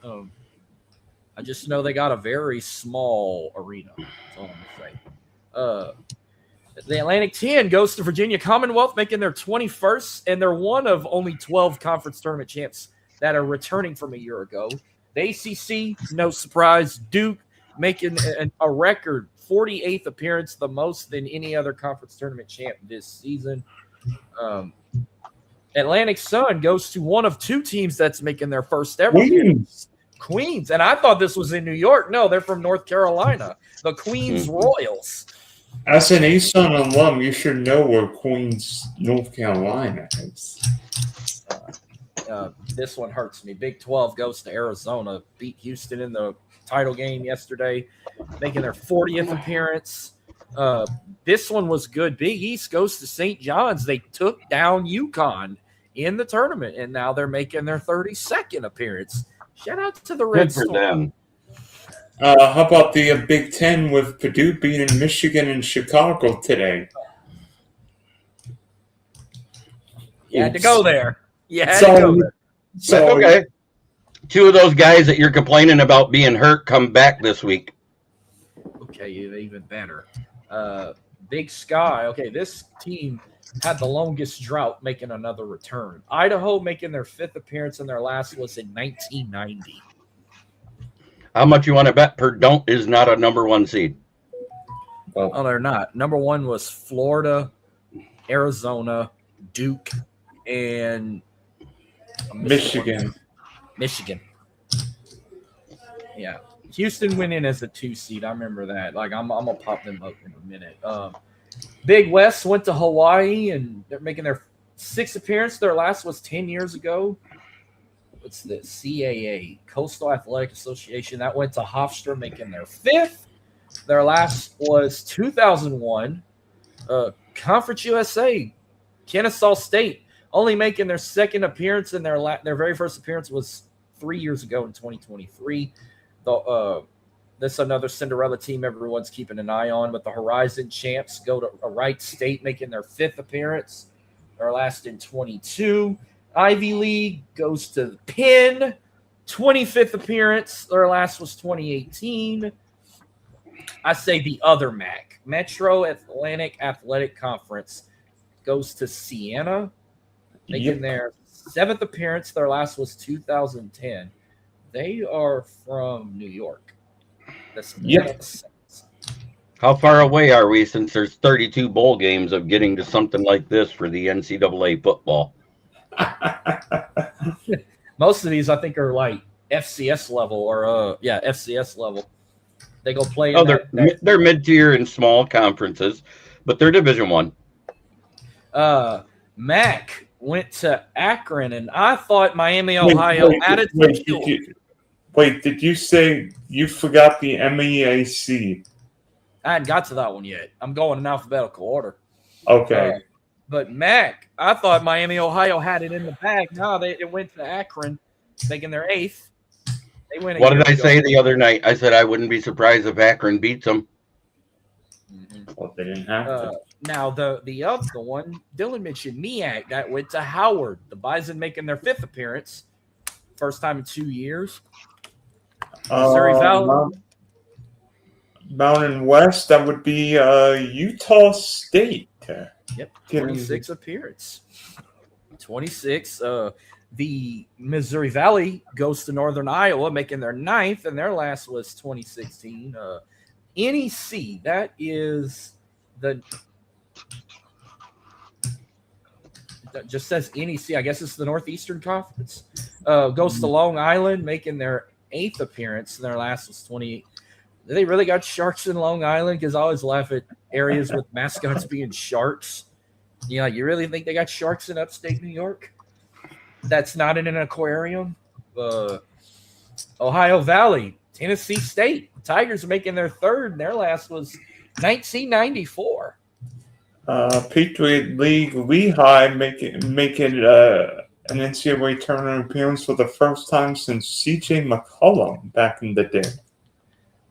Um, I just know they got a very small arena. That's all I'm gonna say. Uh, the Atlantic 10 goes to Virginia Commonwealth, making their 21st, and they're one of only 12 conference tournament champs that are returning from a year ago. The ACC, no surprise, Duke making a record 48th appearance, the most than any other conference tournament champ this season. Um, Atlantic Sun goes to one of two teams that's making their first ever appearance. Queens. And I thought this was in New York. No, they're from North Carolina. The Queens Royals. As an ASUN alum, you should know where Queens, North Carolina is. This one hurts me. Big 12 goes to Arizona. Beat Houston in the title game yesterday, making their 40th appearance. This one was good. Big East goes to St. John's. They took down UConn in the tournament, and now they're making their 32nd appearance. Shout out to the Red Storm. How about the Big Ten with Purdue beating Michigan and Chicago today? You had to go there. You had to go there. So, okay. Two of those guys that you're complaining about being hurt come back this week. Okay, even better. Big Sky. Okay, this team had the longest drought making another return. Idaho making their 5th appearance, and their last was in 1990. How much you want to bet Purdue is not a number 1 seed? Oh, they're not. Number 1 was Florida, Arizona, Duke, and Michigan. Yeah. Houston went in as a 2 seed. I remember that. Like, I'm going to pop them up in a minute. Big West went to Hawaii, and they're making their 6th appearance. Their last was 10 years ago. What's the CAA, Coastal Athletic Association? That went to Hofstra, making their 5th. Their last was 2001. Conference USA, Kennesaw State, only making their 2nd appearance, and their very first appearance was 3 years ago in 2023. This is another Cinderella team everyone's keeping an eye on, but the Horizon champs go to Wright State, making their 5th appearance. Their last in 22. Ivy League goes to Penn, 25th appearance. Their last was 2018. I say the other MAC, Metro Atlantic Athletic Conference, goes to Siena, making their 7th appearance. Their last was 2010. They are from New York. How far away are we, since there's 32 bowl games, of getting to something like this for the NCAA football? Most of these, I think, are like FCS level or FCS level. They go play. They're mid-tier and small conferences, but they're Division I. MAC went to Akron, and I thought Miami, Ohio added. Did you say you forgot the MEAC? I hadn't got to that one yet. I'm going in alphabetical order. Okay. But MAC, I thought Miami, Ohio had it in the bag. No, it went to Akron, making their 8th. They went. What did I say the other night? I said I wouldn't be surprised if Akron beats them. Well, they didn't have to. Now, the other one, Dylan mentioned MEAC, that went to Howard. The Bison making their 5th appearance. First time in 2 years. Missouri Valley. Mountain West, that would be Utah State. Yep, 26 appearance. 26. The Missouri Valley goes to Northern Iowa, making their 9th, and their last was 2016. NEC, that is that just says NEC. I guess it's the Northeastern Conference. Goes to Long Island, making their 8th appearance, and their last was 20. They really got sharks in Long Island? Because I always laugh at areas with mascots being sharks. You know, you really think they got sharks in upstate New York? That's not in an aquarium. Ohio Valley, Tennessee State. Tigers are making their 3rd, and their last was 1994. Patriot League Lehigh making an NCAA tournament appearance for the first time since C.J. McCollum back in the day.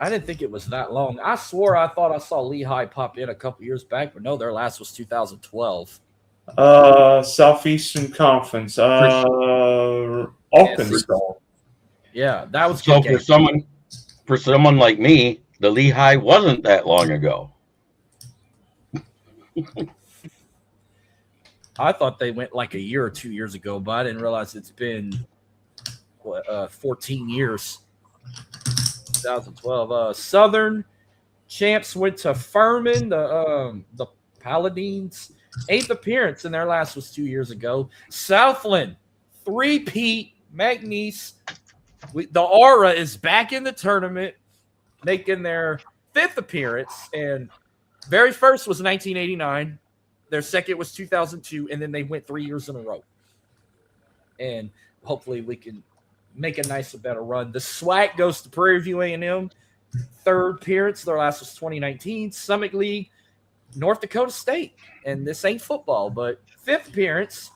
I didn't think it was that long. I swore I thought I saw Lehigh pop in a couple years back, but no, their last was 2012. Southeastern Conference. Arkansas. Yeah, that was a So good for game. someone like me, the Lehigh wasn't that long ago. I thought they went like a year or 2 years ago, but I didn't realize it's been 14 years. 2012. Southern champs went to Furman, the Paladins. Eighth appearance, and their last was 2 years ago. Southland, three-peat, McNeese. The Aura is back in the tournament, making their fifth appearance, and very first was 1989. Their second was 2002, and then they went 3 years in a row. And hopefully we can make a nicer, better run. The SWAC goes to Prairie View A&M. Third appearance. Their last was 2019. Summit League, North Dakota State. And this ain't football, but fifth appearance.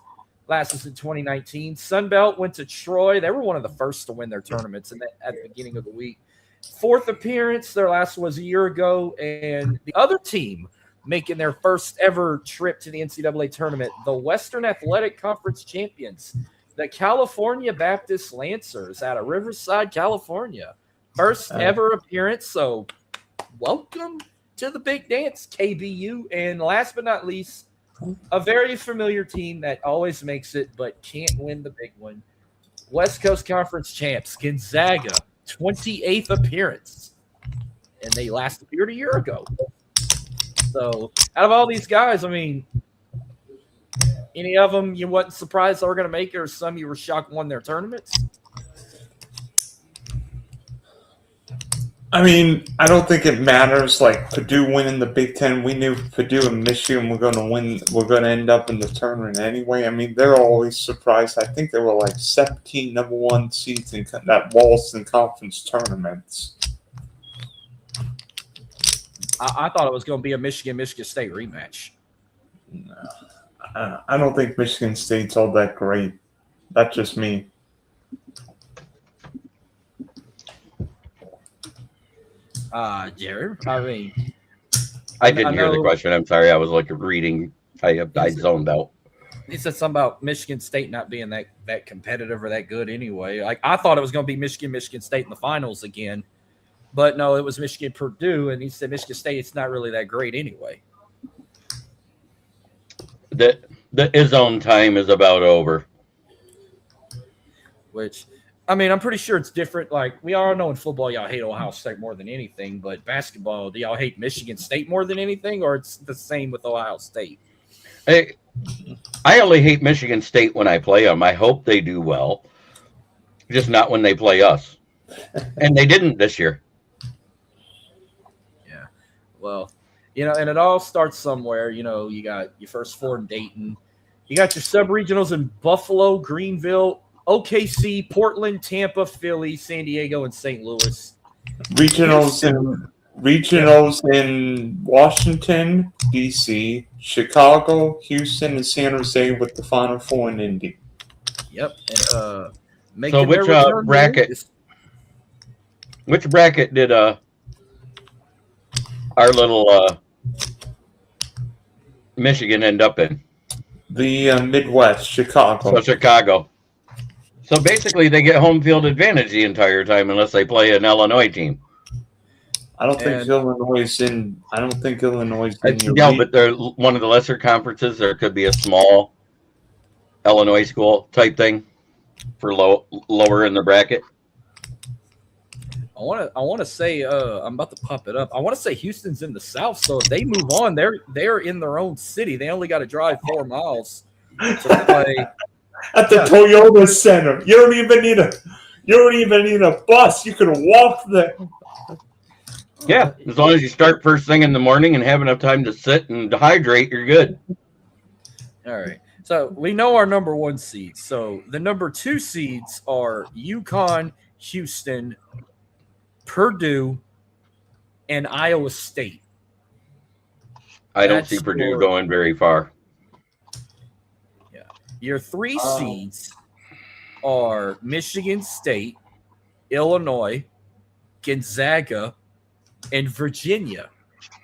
Last was in 2019. Sunbelt went to Troy. They were one of the first to win their tournaments at the beginning of the week. Fourth appearance. Their last was a year ago. And the other team making their first ever trip to the NCAA tournament, the Western Athletic Conference champions, the California Baptist Lancers out of Riverside, California. First ever appearance. So welcome to the big dance, KBU. And last but not least, a very familiar team that always makes it but can't win the big one. West Coast Conference champs, Gonzaga, 28th appearance. And they last appeared a year ago. So out of all these guys, I mean, any of them you wasn't surprised they were going to make it, or some you were shocked won their tournaments? I mean, I don't think it matters. Like Purdue winning the Big Ten, we knew Purdue and Michigan were going to win. We're going to end up in the tournament anyway. I mean, they're always surprised. I think there were like 17 number one seeds in that Walton Conference tournaments. I thought it was going to be a Michigan State rematch. No, I don't think Michigan State's all that great. That's just me. Jared, I mean, I didn't hear the question. I'm sorry. I was like reading. I zoned out. He said something about Michigan State not being that competitive or that good anyway. Like I thought it was going to be Michigan State in the finals again, but no, it was Michigan Purdue, and he said Michigan State it's not really that great anyway. The Izone time is about over. Which, I mean, I'm pretty sure it's different. Like we all know in football, y'all hate Ohio State more than anything, but basketball, do y'all hate Michigan State more than anything, or it's the same with Ohio State? Hey, I only hate Michigan State when I play them. I hope they do well, just not when they play us. And they didn't this year. Yeah. Well, you know, and it all starts somewhere. You know, you got your first four in Dayton. You got your sub-regionals in Buffalo, Greenville, OKC, Portland, Tampa, Philly, San Diego, and St. Louis. Regionals in Washington, D.C., Chicago, Houston, and San Jose with the Final Four in Indy. Yep. And, so which bracket? Which bracket did our little Michigan end up in? The Midwest, Chicago. So Chicago. So basically, they get home field advantage the entire time unless they play an Illinois team. I don't think Illinois is in. I don't think Illinois is in. No, but they're one of the lesser conferences. There could be a small Illinois school type thing for lower in the bracket. I want to say I'm about to pop it up. I want to say Houston's in the South, so if they move on, they're in their own city. They only got to drive 4 miles to play at the Toyota Center. You don't even need a bus. You could walk there. Yeah, as long as you start first thing in the morning and have enough time to sit and hydrate, you're good. All right. So we know our number 1 seeds. So the number 2 seeds are UConn, Houston, Purdue, and Iowa State. I don't see Purdue going very far. Yeah. Your 3 seeds are Michigan State, Illinois, Gonzaga, and Virginia.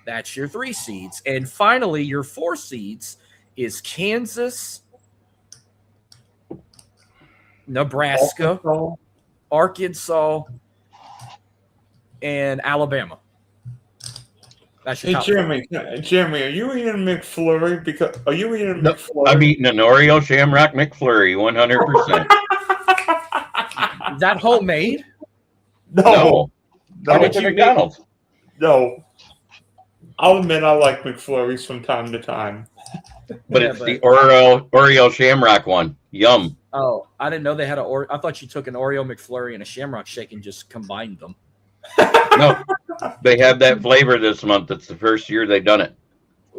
That's your 3 seeds. And finally, your 4 seeds is Kansas, Nebraska, Arkansas, and Alabama. That's your Hey, top Jeremy, are you eating McFlurry? Are you eating No, McFlurry? I'm eating an Oreo Shamrock McFlurry, 100%. Is that homemade? No, I no, went to McDonald's. no. I'll admit I like McFlurries from time to time. But it's the Oreo Shamrock one. Yum. Oh, I didn't know they had I thought you took an Oreo McFlurry and a Shamrock Shake and just combined them. No, they have that flavor this month. It's the first year they've done it.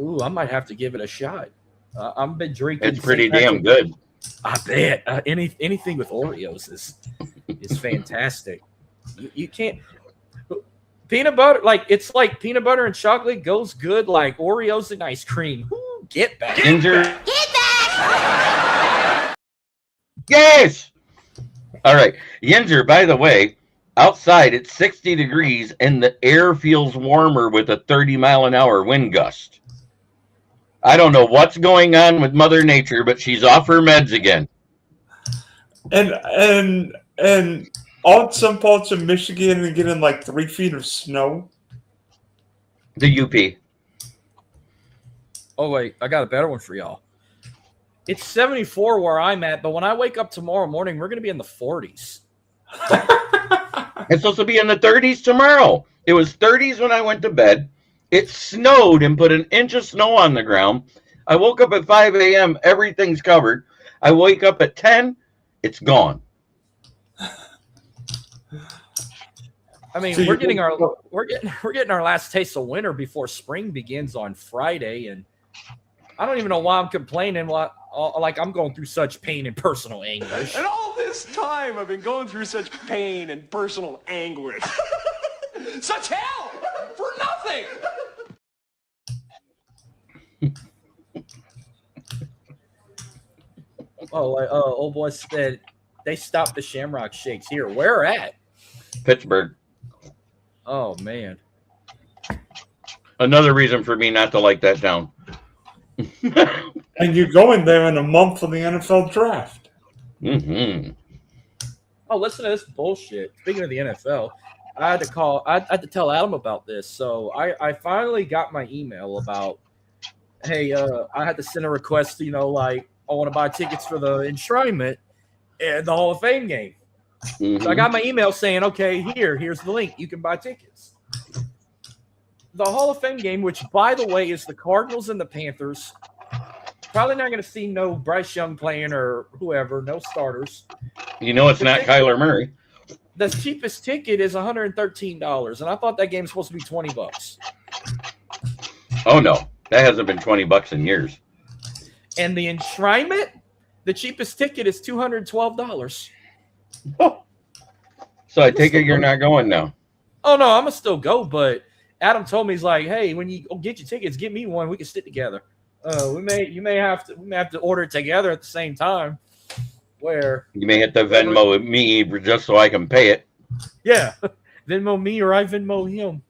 Ooh, I might have to give it a shot. I've been drinking. It's pretty damn good. I bet anything with Oreos is fantastic. You can't peanut butter it's like peanut butter and chocolate goes good like Oreos and ice cream. Ooh, get back. Ginger. Get back. Yes. All right, Ginger. By the way, outside it's 60 degrees and the air feels warmer with a 30-mile-an-hour wind gust. I don't know what's going on with Mother Nature, but she's off her meds again. And all some parts of Michigan are getting like 3 feet of snow. The UP. Oh wait, I got a better one for y'all. It's 74 where I'm at, but when I wake up tomorrow morning, we're gonna be in the 40s. It's supposed to be in the 30s tomorrow. It was 30s when I went to bed. It snowed and put an inch of snow on the ground. I woke up at 5 a.m. Everything's covered. I wake up at 10. It's gone. I mean, we're getting our last taste of winter before spring begins on Friday, and I don't even know why I'm complaining. Like I'm going through such pain and personal anguish. And all this time I've been going through such pain and personal anguish. Such hell for nothing. Old boy said they stopped the Shamrock Shakes here. Where at? Pittsburgh. Oh man. Another reason for me not to like that town. And you're going there in a month for the NFL draft. Mm-hmm. Oh, listen to this bullshit. Speaking of the NFL, I had to tell Adam about this. So I finally got my email about, hey, I had to send a request, like I want to buy tickets for the enshrinement and the Hall of Fame game. Mm-hmm. So I got my email saying, okay, here's the link. You can buy tickets. The Hall of Fame game, which, by the way, is the Cardinals and the Panthers. Probably not going to see no Bryce Young playing or whoever, no starters. It's not Kyler Murray. The cheapest ticket is $113, and I thought that game was supposed to be $20. Oh, no. That hasn't been $20 in years. And the enshrinement, the cheapest ticket is $212. Oh. So I take it you're not going now. Oh, no, I'm going to still go, but Adam told me, he's like, hey, when you get your tickets, get me one. We can sit together. We may have to order it together at the same time. Where you may have to Venmo me just so I can pay it. Yeah, Venmo me or I Venmo him.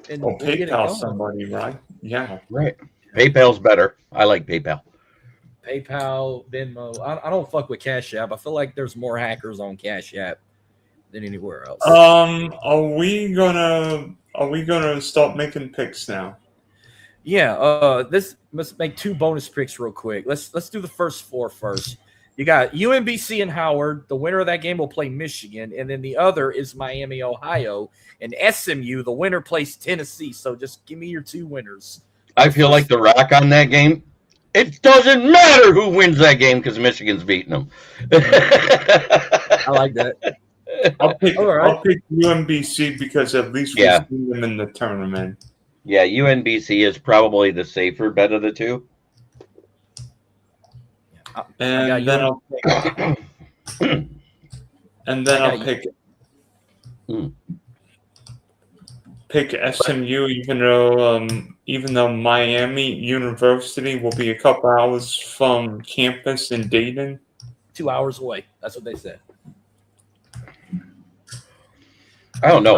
And PayPal somebody, right? Yeah, right. PayPal's better. I like PayPal. PayPal, Venmo. I don't fuck with Cash App. I feel like there's more hackers on Cash App than anywhere else. Are we gonna start making picks now? Yeah. This must make 2 bonus picks real quick. Let's do the first 4 first. You got UMBC and Howard. The winner of that game will play Michigan, and then the other is Miami, Ohio, and SMU. The winner plays Tennessee. So just give me your 2 winners. I feel like The Rock on that game. It doesn't matter who wins that game because Michigan's beating them. I like that. I'll pick UMBC because at least we've seen them in the tournament. Yeah, UNBC is probably the safer bet of the 2. And then I'll pick SMU, even though Miami University will be a couple hours from campus in Dayton. 2 hours away. That's what they said. I don't know.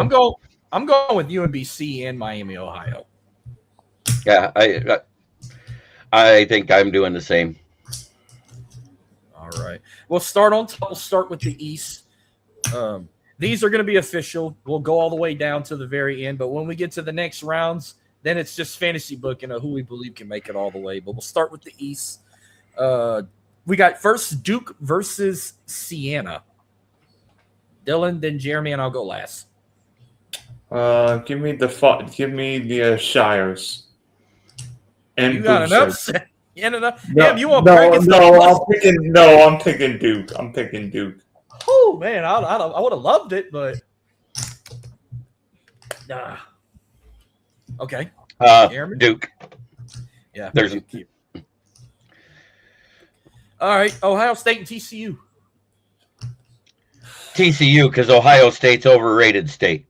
I'm going with UMBC and Miami, Ohio. Yeah, I think I'm doing the same. All right. We'll start on top. We'll start with the East. these are going to be official. We'll go all the way down to the very end. But when we get to the next rounds, then it's just fantasy booking of who we believe can make it all the way. But we'll start with the East. We got first Duke versus Siena. Dylan, then Jeremy, and I'll go last. Give me the Shires. And You got an Boucher. upset. Damn, you No, want brackets? I'm picking Duke. I'm picking Duke. Oh man, I would have loved it, but nah. Okay. Jeremy? Duke. Yeah. There's Duke. All right, Ohio State and TCU. TCU because Ohio State's overrated state.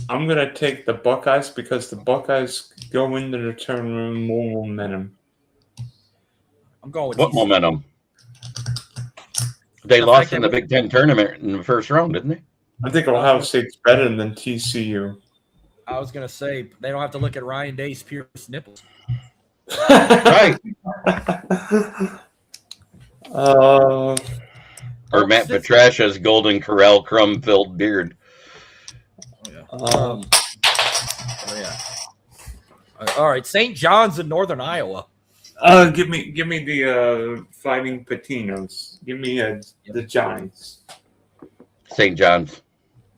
I'm gonna take the Buckeyes because the Buckeyes go into the tournament more momentum. I'm going with What TCU. momentum? They lost in the Big Ten tournament in the first round, didn't they? I think Ohio State's better than TCU. I was gonna say they don't have to look at Ryan Day's pierced nipples. Right. Or Matt Petrascia's golden corral crumb-filled beard. Oh, yeah. All right, St. John's in Northern Iowa. Give me the Fighting Patinos. Give me the Giants. St. John's.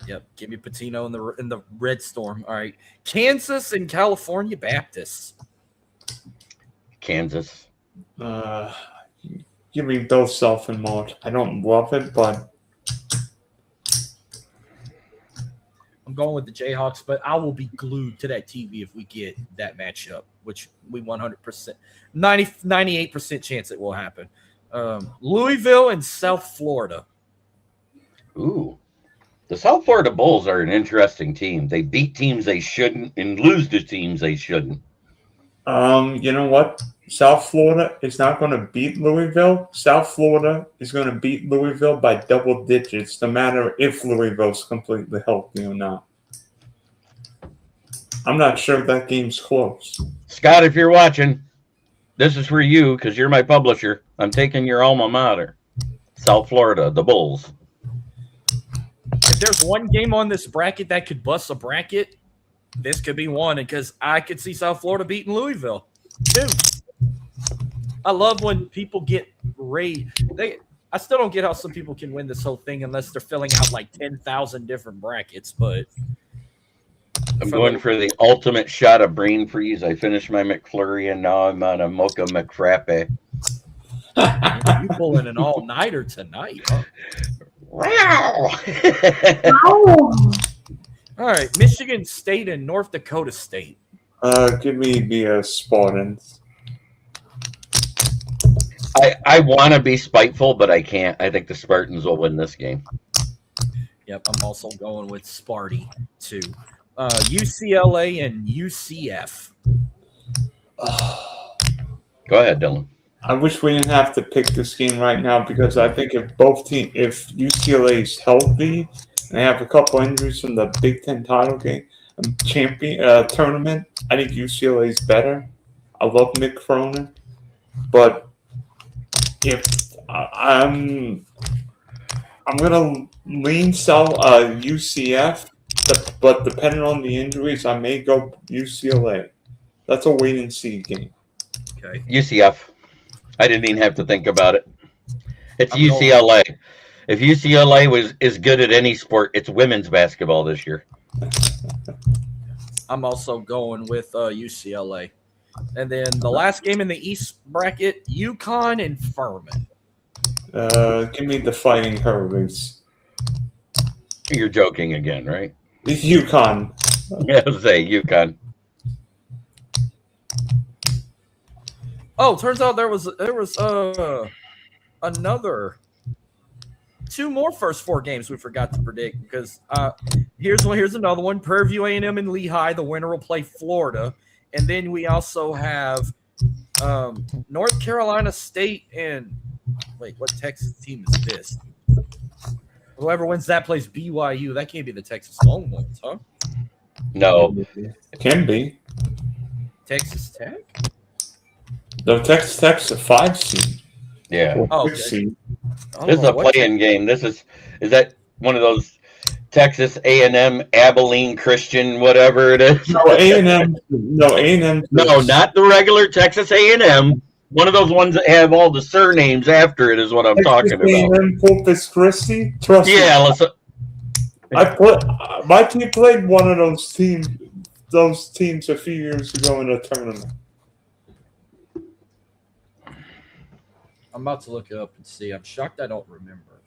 Yep, give me Patino in the Red Storm. All right, Kansas and California Baptists. Kansas. Give me both Self and March. I don't love it, but I'm going with the Jayhawks, but I will be glued to that TV if we get that matchup, which we 100%, 98% chance it will happen. Louisville and South Florida. Ooh. The South Florida Bulls are an interesting team. They beat teams they shouldn't and lose to teams they shouldn't. You know what? South Florida is not going to beat Louisville. South Florida is going to beat Louisville by double digits, no matter if Louisville's completely healthy or not. I'm not sure if that game's close. Scott, if you're watching, this is for you because you're my publisher. I'm taking your alma mater. South Florida, the Bulls. If there's one game on this bracket that could bust a bracket, this could be one, because I could see South Florida beating Louisville. Dude, I love when people get I still don't get how some people can win this whole thing unless they're filling out like 10,000 different brackets, but I'm going for the ultimate shot of brain freeze. I finished my McFlurry and now I'm on a Mocha McFrappe. You pulling an all-nighter tonight, huh? Wow. All right, Michigan State and North Dakota State. Give me the Spartans. I want to be spiteful, but I can't. I think the Spartans will win this game. Yep, I'm also going with Sparty, too. UCLA and UCF. Go ahead, Dylan. I wish we didn't have to pick this game right now because I think if UCLA is healthy and they have a couple injuries from the Big Ten title game tournament, I think UCLA is better. I love Mick Cronin, but if I'm gonna lean UCF, but depending on the injuries, I may go UCLA. That's a wait and see game. Okay. UCF. I didn't even have to think about it. It's UCLA. If UCLA is good at any sport, it's women's basketball this year. I'm also going with UCLA. And then the last game in the East bracket, UConn and Furman. Give me the Fighting Hurricanes. You're joking again, right? It's UConn. Yeah, I'll say UConn. Oh, turns out there was another two more first four games we forgot to predict, because here's another one. Prairie View A&M and Lehigh, the winner will play Florida, and then we also have North Carolina State and what Texas team is this? Whoever wins that plays BYU. That can't be the Texas Longhorns, huh? No. It can be. Texas Tech? No, Texas a 5 seed. Yeah. Or Oh, 6 okay. seed. I don't This is know a what play-in game. Is that one of those Texas A&M Abilene Christian whatever it is? No, A&M. No, A&M. No, not the regular Texas A&M. One of those ones that have all the surnames after it is what I'm talking about. A&M Corpus Christi. Trust me. Yeah, let's. My team played one of those teams a few years ago in a tournament. I'm about to look it up and see. I'm shocked I don't remember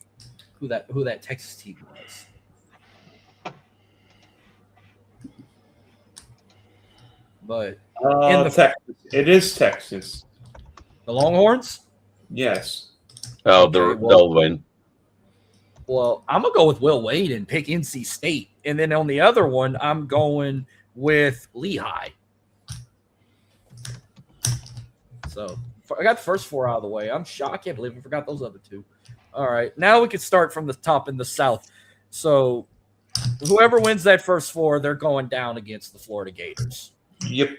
who that Texas team was. But in the Texas. It is Texas. the Longhorns. Yes. Oh, Okay, they'll win. Well, I'm gonna go with Will Wade and pick NC State, and then on the other one, I'm going with Lehigh. So I got the first 4 out of the way. I'm shocked. I can't believe I forgot those other 2. All right, now we can start from the top in the South. So whoever wins that first 4, they're going down against the Florida Gators. Yep.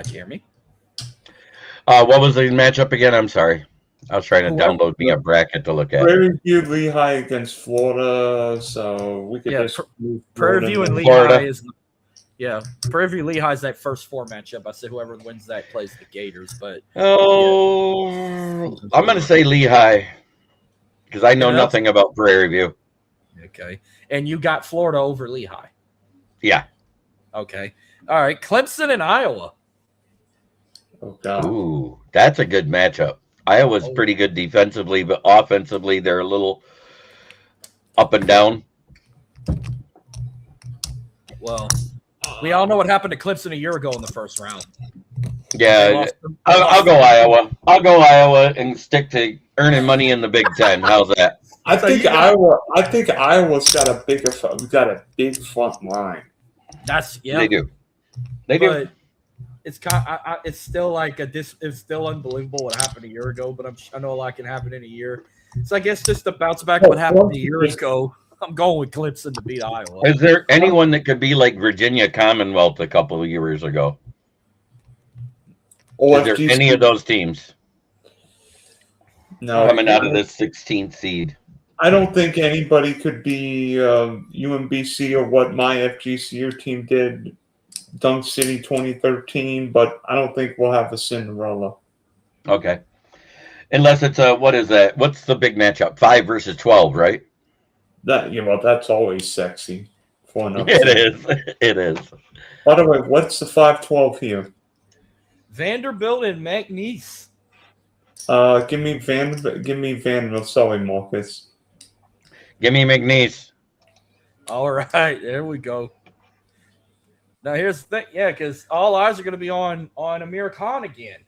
Jeremy. What was the matchup again? I'm sorry. I was trying to download me a bracket to look at. Prairie View Lehigh against Florida, so we could just move Prairie View and Lehigh Florida. is Prairie View Lehigh is that first 4 matchup. I said whoever wins that plays the Gators, but I'm gonna say Lehigh because I know nothing about Prairie View. Okay, and you got Florida over Lehigh. Yeah. Okay. All right. Clemson and Iowa. Oh God. Ooh, that's a good matchup. Iowa's pretty good defensively, but offensively they're a little up and down. Well, we all know what happened to Clemson a year ago in the first round. Yeah, I'll go Iowa. I'll go Iowa and stick to earning money in the Big Ten. How's that? I think Iowa's got a big front line. They do. They do. But it's it's still like it's still unbelievable what happened a year ago. But I know a lot can happen in a year. So I guess just to bounce back what happened a year ago, I'm going with Clemson to beat Iowa. Is there anyone that could be like Virginia Commonwealth a couple of years ago? Is there any of those teams coming out of this 16th seed? I don't think anybody could be UMBC or what my FGCU team did, Dunk City 2013, but I don't think we'll have a Cinderella. Okay. Unless it's what is that? What's the big matchup? 5 versus 12, right? That's always sexy. It is. By the way, what's the 5-12 here? Vanderbilt and McNeese. Give me Vanderbilt. Sorry, Marcus. Give me McNeese. All right, there we go. Now here's the thing, because all eyes are going to be on Amir Khan again.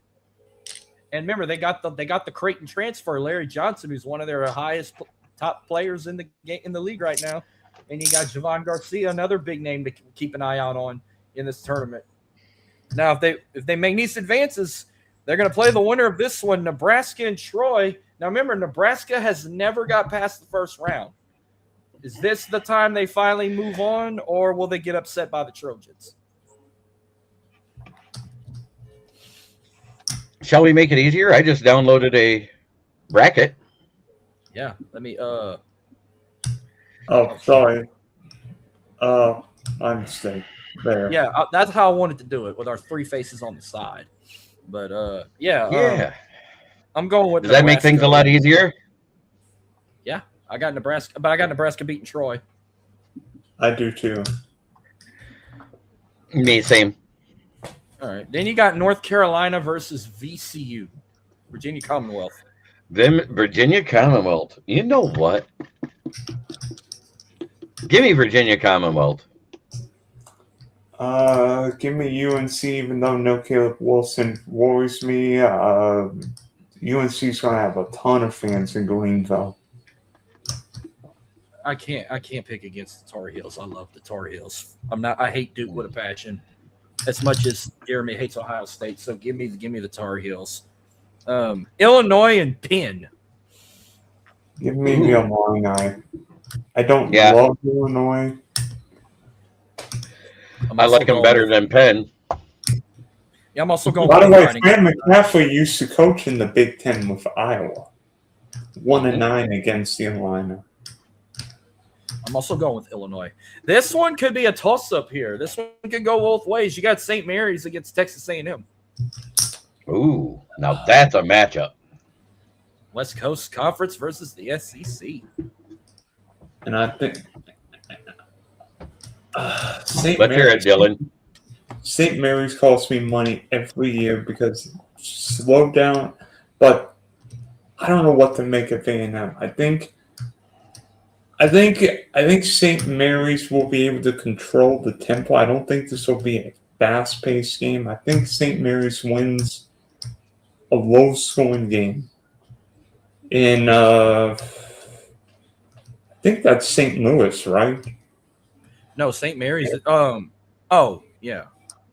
And remember, they got the Creighton transfer, Larry Johnson, who's one of their top players in the league right now, and you got Javon Garcia, another big name to keep an eye out on in this tournament. Now, if they McNeese advances, they're going to play the winner of this one, Nebraska and Troy. Now, remember, Nebraska has never got past the first round. Is this the time they finally move on, or will they get upset by the Trojans? Shall we make it easier? I just downloaded a bracket. Yeah, let me. Oh, sorry. My mistake. There. Yeah, that's how I wanted to do it with our 3 faces on the side. But Yeah. I'm going with. Does that make things a lot easier? Yeah, I got Nebraska, but I got Nebraska beating Troy. I do too. Me, same. All right, then you got North Carolina versus VCU, Virginia Commonwealth. Virginia Commonwealth. You know what? Give me Virginia Commonwealth. Give me UNC, even though no Caleb Wilson worries me. UNC's gonna have a ton of fans in Greenville. I can't pick against the Tar Heels. I love the Tar Heels. I hate Duke with a passion, as much as Jeremy hates Ohio State. So give me the Tar Heels. Illinois and Penn. Give me the Illinois. I don't love Illinois. I like him better than Penn. Yeah, I'm also going. By the with way, Grinding. Fran McCaffrey used to coach in the Big Ten with Iowa. 1-9 against the Illini. I'm also going with Illinois. This one could be a toss-up here. This one could go both ways. You got St. Mary's against Texas A&M. Ooh, now that's a matchup. West Coast Conference versus the SEC. And I think St. Let's hear it, Mary's, Dylan. St. Mary's costs me money every year because slow down, but I don't know what to make of A&M. I think St. Mary's will be able to control the tempo. I don't think this will be a fast-paced game. I think St. Mary's wins a low-scoring game. And I think that's St. Louis, right? No, St. Mary's. Yeah.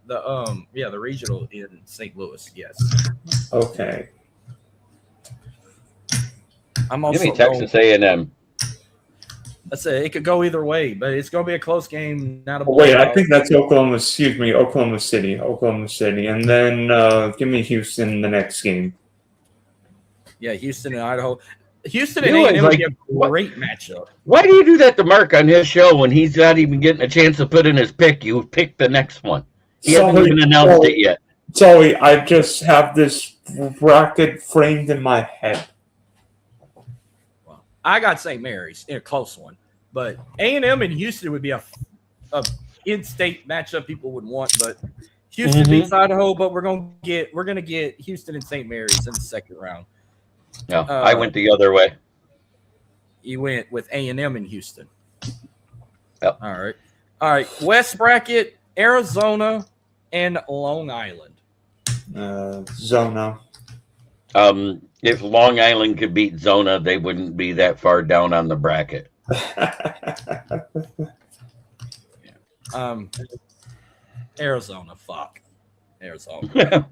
The regional in St. Louis. Yes. Okay. I'm also Give me Texas A&M. Let's say it could go either way, but it's going to be a close game. Not a Wait, I blowout. think that's Oklahoma City. And then give me Houston in the next game. Yeah, Houston and Idaho. Houston You and A&M know, would like, be a great matchup. Why do you do that to Mark on his show when he's not even getting a chance to put in his pick? You pick the next one. He hasn't even announced it yet. Sorry, I just have this bracket framed in my head. Well, I got St. Mary's in a close one, but A&M and Houston would be a in-state matchup people would want. But Houston beats Idaho, but we're gonna get Houston and St. Mary's in the second round. No, I went the other way. You went with A&M in Houston. Yep. All right. West bracket: Arizona and Long Island. Zona. If Long Island could beat Zona, they wouldn't be that far down on the bracket. Arizona. Fuck. Arizona.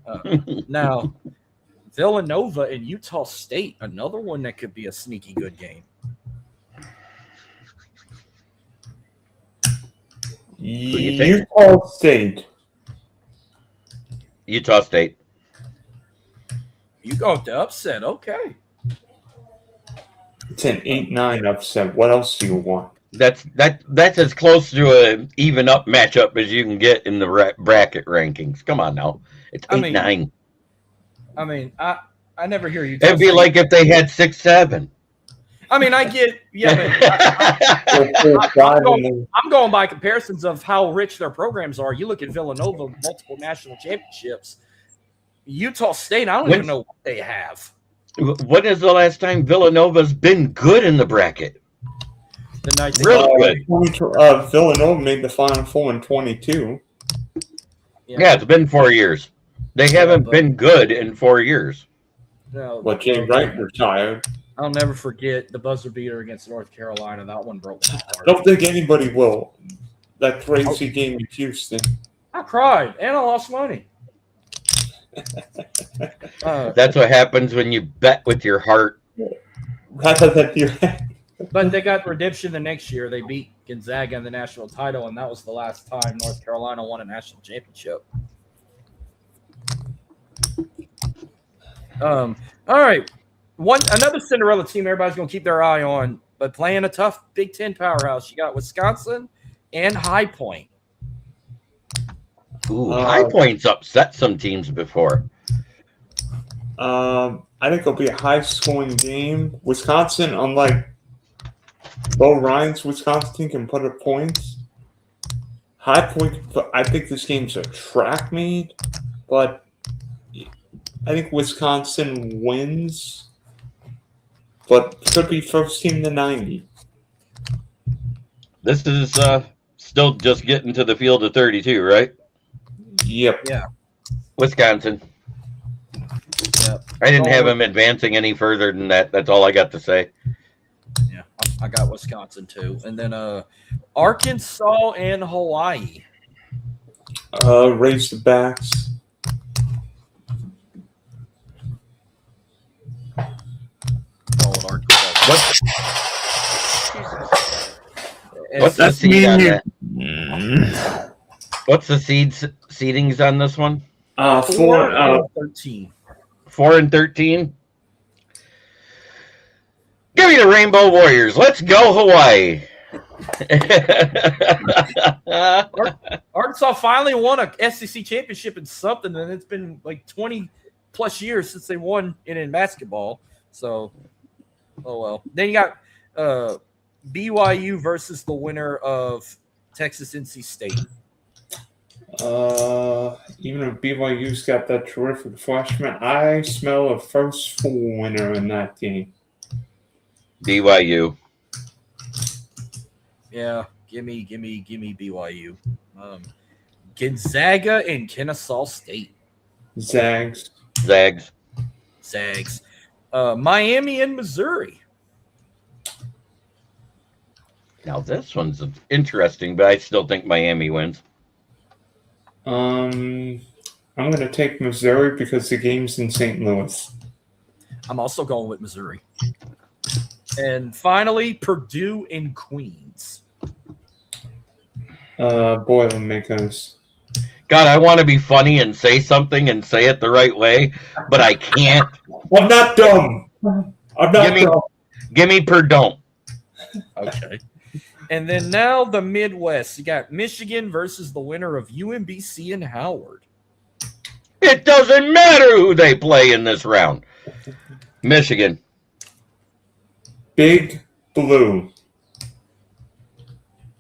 Now, Villanova and Utah State, another one that could be a sneaky good game. Utah State. Utah State. You go with the upset. Okay. It's an 8-9 upset. What else do you want? That's as close to an even up matchup as you can get in the bracket rankings. Come on now, it's 8-9. I mean, I never hear you. It'd be like if they had 6-7. I mean, I get, I'm going by comparisons of how rich their programs are. You look at Villanova, multiple national championships. Utah State, I don't even know what they have. When is the last time Villanova's been good in the bracket? The night really good. Villanova made the Final Four in 22. Yeah, it's been 4 years. They haven't been good in 4 years. No, But Jay Wright retired. I'll never forget the buzzer beater against North Carolina. That one broke my heart. Don't think anybody will. That crazy game in Houston. I cried and I lost money. That's what happens when you bet with your heart. Rather than your head. But they got redemption the next year. They beat Gonzaga in the national title, and that was the last time North Carolina won a national championship. All right. Another Cinderella team everybody's going to keep their eye on, but playing a tough Big Ten powerhouse. You got Wisconsin and High Point. Ooh, High Point's upset some teams before. I think it'll be a high-scoring game. Wisconsin, unlike Bo Ryan's Wisconsin team, can put up points. High Point, I think this game's a track meet, but I think Wisconsin wins, but could be first team to 90. This is still just getting to the field of 32, right? Yep. Yeah. Wisconsin. Yep. I didn't have him advancing any further than that. That's all I got to say. Yeah, I got Wisconsin too. And then Arkansas and Hawaii. Razorbacks. What's the seed on that? What's the seedings on this one? 4 and 13. 4 and 13. Give me the Rainbow Warriors. Let's go Hawaii. Arkansas finally won a SEC championship in something, and it's been like 20 plus years since they won it in basketball. So, oh well. Then you got BYU versus the winner of Texas NC State. Even if BYU's got that terrific freshman, I smell a first full winner in that game. BYU. Yeah, give me BYU. Gonzaga and Kennesaw State. Zags. Miami and Missouri. Now this one's interesting, but I still think Miami wins. I'm going to take Missouri because the game's in St. Louis. I'm also going with Missouri. And finally, Purdue and Queens. Boilermakers. God, I want to be funny and say something and say it the right way, but I can't. I'm not dumb. I'm not dumb. Give me Purdue. Okay. And then now the Midwest. You got Michigan versus the winner of UMBC and Howard. It doesn't matter who they play in this round. Michigan. Big Blue.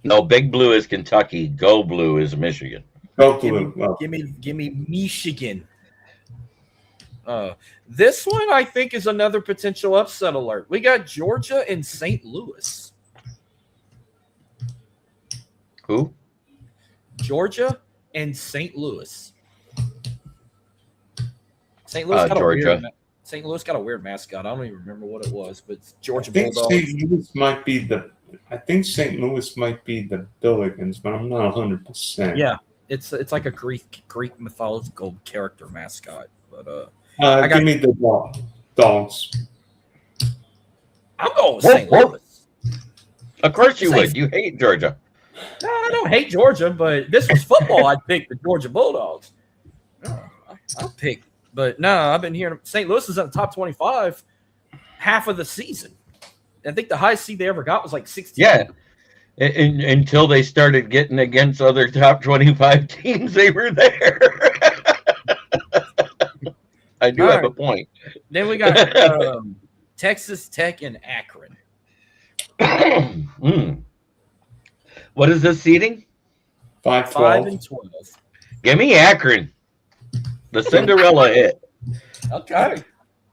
No, Big Blue is Kentucky. Go Blue is Michigan. Go Blue. Give me Michigan. This one I think is another potential upset alert. We got Georgia and St. Louis. Who? Georgia and St. Louis. St. Louis got Georgia. St. Louis got a weird mascot. I don't even remember what it was, but it's Georgia I think Bulldogs. St. Louis might be the Billigans, but I'm not 100%. Yeah, it's like a Greek mythological character mascot. But give me the Dogs. I'm going with St. Louis. Of course you would. You hate Georgia. No, I don't hate Georgia, but this was football. I'd pick the Georgia Bulldogs. I'll pick. But no, I've been hearing St. Louis is in the top 25 half of the season. I think the highest seed they ever got was like 16. Yeah. Until they started getting against other top 25 teams, they were there. I do have a point. Then we got Texas Tech and Akron. What is this seeding? 5-12. and 12. Give me Akron. The Cinderella hit. Okay.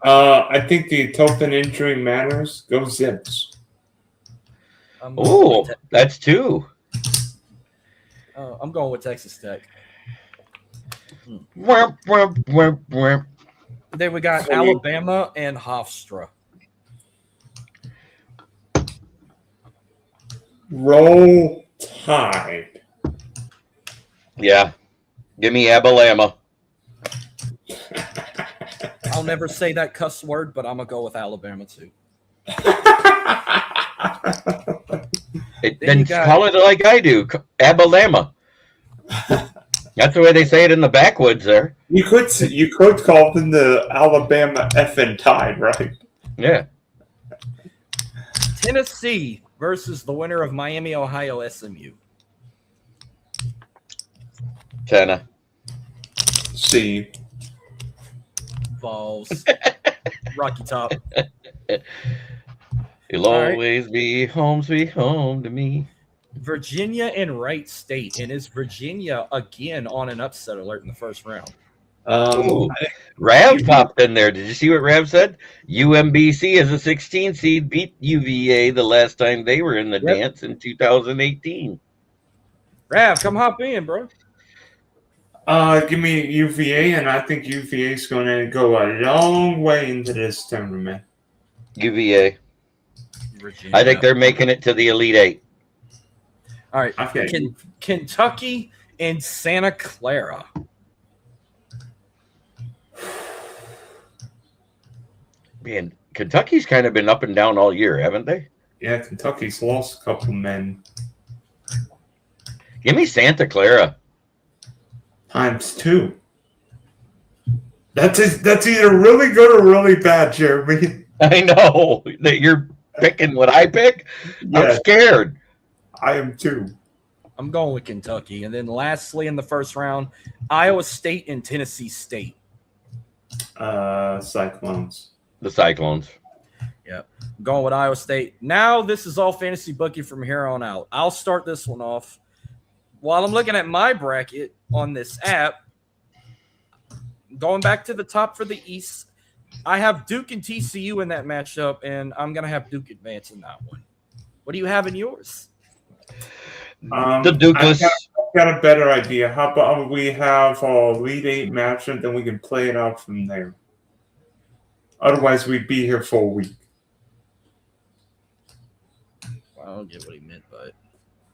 I think the Tolkien injury matters. Go Zips. Oh, that's 2. I'm going with Texas Tech. Then we got Alabama and Hofstra. Roll Tide. Yeah. Give me Alabama. I'll never say that cuss word, but I'm going to go with Alabama too. Then call it like I do. Alabama. That's the way they say it in the backwoods there. You could call them the Alabama effing Tide, right? Yeah. Tennessee versus the winner of Miami, Ohio, SMU. C. Vols. Rocky Top. You'll always be home, sweet home to me. Virginia and Wright State. And is Virginia again on an upset alert in the first round? Rav popped in there. Did you see what Rav said? UMBC as a 16 seed beat UVA the last time they were in the dance in 2018. Rav, come hop in, bro. Give me UVA, and I think UVA is going to go a long way into this tournament. UVA. Virginia. I think they're making it to the Elite Eight. All right. Kentucky and Santa Clara. Man, Kentucky's kind of been up and down all year, haven't they? Yeah, Kentucky's lost a couple men. Give me Santa Clara. times 2. That's either really good or really bad, Jeremy. I know that you're picking what I pick. I'm Yes, scared. I am too. I'm going with Kentucky. And then lastly in the first round, Iowa State and Tennessee State. Cyclones. The Cyclones. Yep. I'm going with Iowa State. Now this is all fantasy bookie from here on out. I'll start this one off. While I'm looking at my bracket on this app, going back to the top for the East, I have Duke and TCU in that matchup, and I'm going to have Duke advance in that one. What do you have in yours? The Dukeless. I've got a better idea. How about we have our Elite 8 matchup, then we can play it out from there. Otherwise, we'd be here for a week. Well, I don't get what he meant, but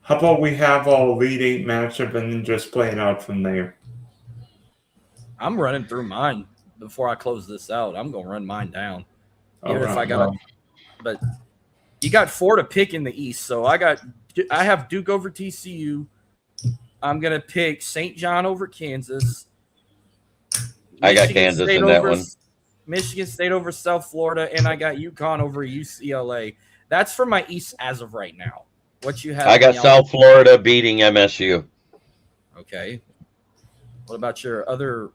How about we have our Elite 8 matchup and then just play it out from there? I'm running through mine before I close this out. I'm going to run mine down. Even if Alright, I got but you got 4 to pick in the East, so I have Duke over TCU. I'm gonna pick St. John over Kansas. I got Kansas in that one. Michigan State over South Florida, and I got UConn over UCLA. That's for my East as of right now. What you have? I got South Florida beating MSU. Okay. What about your other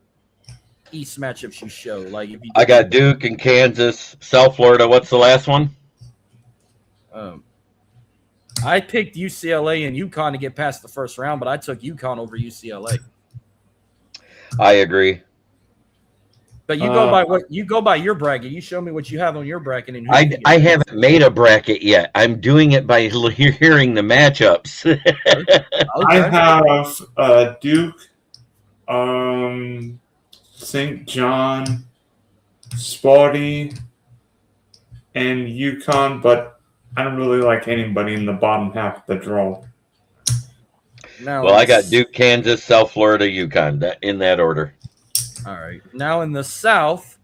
East matchups you show? Like if you I got Duke and Kansas. South Florida. What's the last one? I picked UCLA and UConn to get past the first round, but I took UConn over UCLA. I agree. But you go by what you go by your bracket. You show me what you have on your bracket. And I haven't made a bracket yet. I'm doing it by hearing the matchups. I have Duke, St. John, Sparty, and UConn, but I don't really like anybody in the bottom half of the draw. Now, well, I got Duke, Kansas, South Florida, UConn, in that order. All right. Now in the South,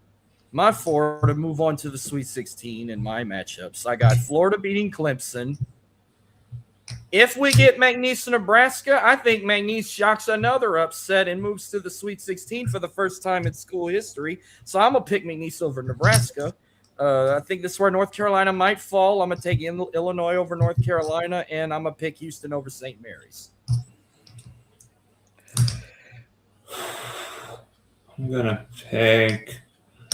my 4 to move on to the Sweet 16 in my matchups. I got Florida beating Clemson. If we get McNeese, Nebraska, I think McNeese shocks another upset and moves to the Sweet 16 for the first time in school history. So I'm going to pick McNeese over Nebraska. I think this is where North Carolina might fall. I'm going to take Illinois over North Carolina, and I'm going to pick Houston over St. Mary's. I'm going to pick...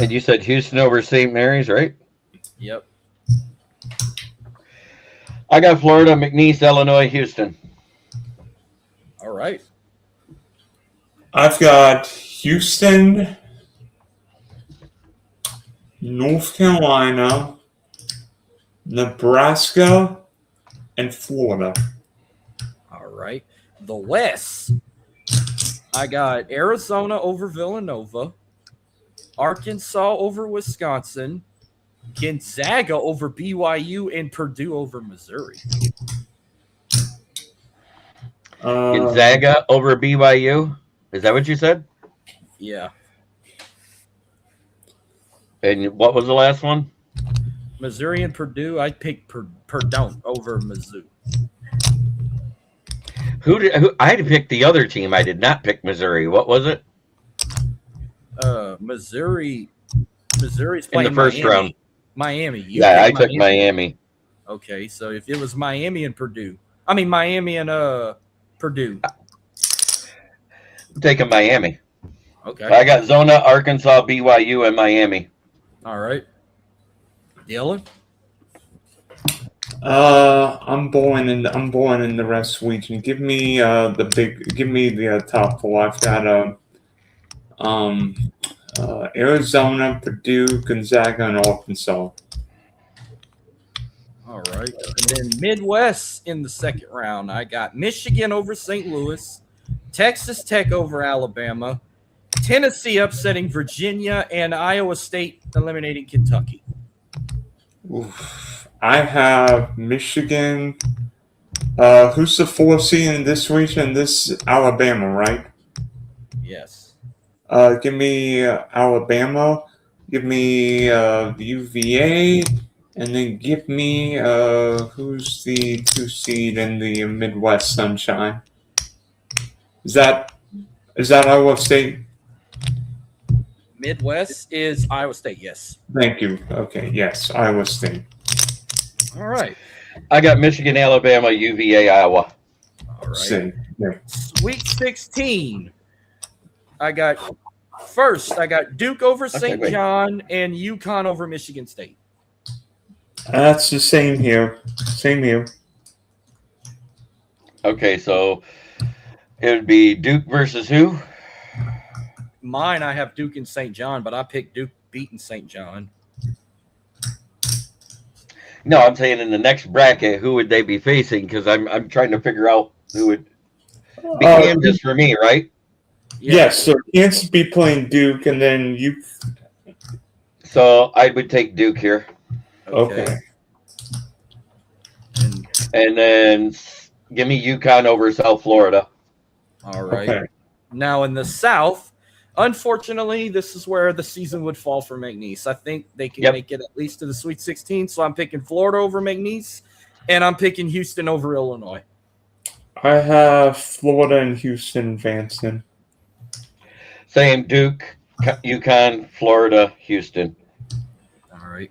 And you said Houston over St. Mary's, right? Yep. I got Florida, McNeese, Illinois, Houston. All right. I've got Houston, North Carolina, Nebraska, and Florida. All right. The West. I got Arizona over Villanova, Arkansas over Wisconsin, Gonzaga over BYU, and Purdue over Missouri. Gonzaga over BYU? Is that what you said? Yeah. And what was the last one? Missouri and Purdue. I picked Purdue over Mizzou. I had to pick the other team. I did not pick Missouri. What was it? Missouri's in playing the first Miami. round. Miami. I took Miami. Okay, so if it was Miami and Purdue, I mean Miami and Purdue. I'm taking Miami. Okay. I got Zona, Arkansas, BYU, and Miami. All right. Dylan? I'm born in the rest region. Give me the top 4. I've got Arizona, Purdue, Gonzaga, and Arkansas. All right. And then Midwest in the second round, I got Michigan over St. Louis, Texas Tech over Alabama, Tennessee upsetting Virginia, and Iowa State eliminating Kentucky. Oof. I have Michigan. Who's the 4th seed in this region? This is Alabama, right? Yes. Give me Alabama. Give me the UVA. And then give me who's the 2 seed in the Midwest Sunshine? Is that Is that Iowa State? Midwest is Iowa State. Yes. Thank you. Okay, yes, Iowa State. All right. I got Michigan, Alabama, UVA, Iowa. All right. Same. Yeah. Sweet 16. I got Duke over St. wait. John and UConn over Michigan State. That's the same here. Same here. Okay, so it would be Duke versus who? Mine, I have Duke and St. John, but I picked Duke beating St. John. No, I'm saying in the next bracket, who would they be facing? Because I'm trying to figure out who would be Kansas for me, right? Yeah. Yes, so Kansas be playing Duke, and then you. So I would take Duke here, Okay. and then give me UConn over South Florida. All right. Okay. Now in the South, unfortunately, this is where the season would fall for McNeese. I think they can make it at least to the Sweet 16, so I'm picking Florida over McNeese, and I'm picking Houston over Illinois. I have Florida and Houston advancing. Same, Duke, UConn, Florida, Houston. All right.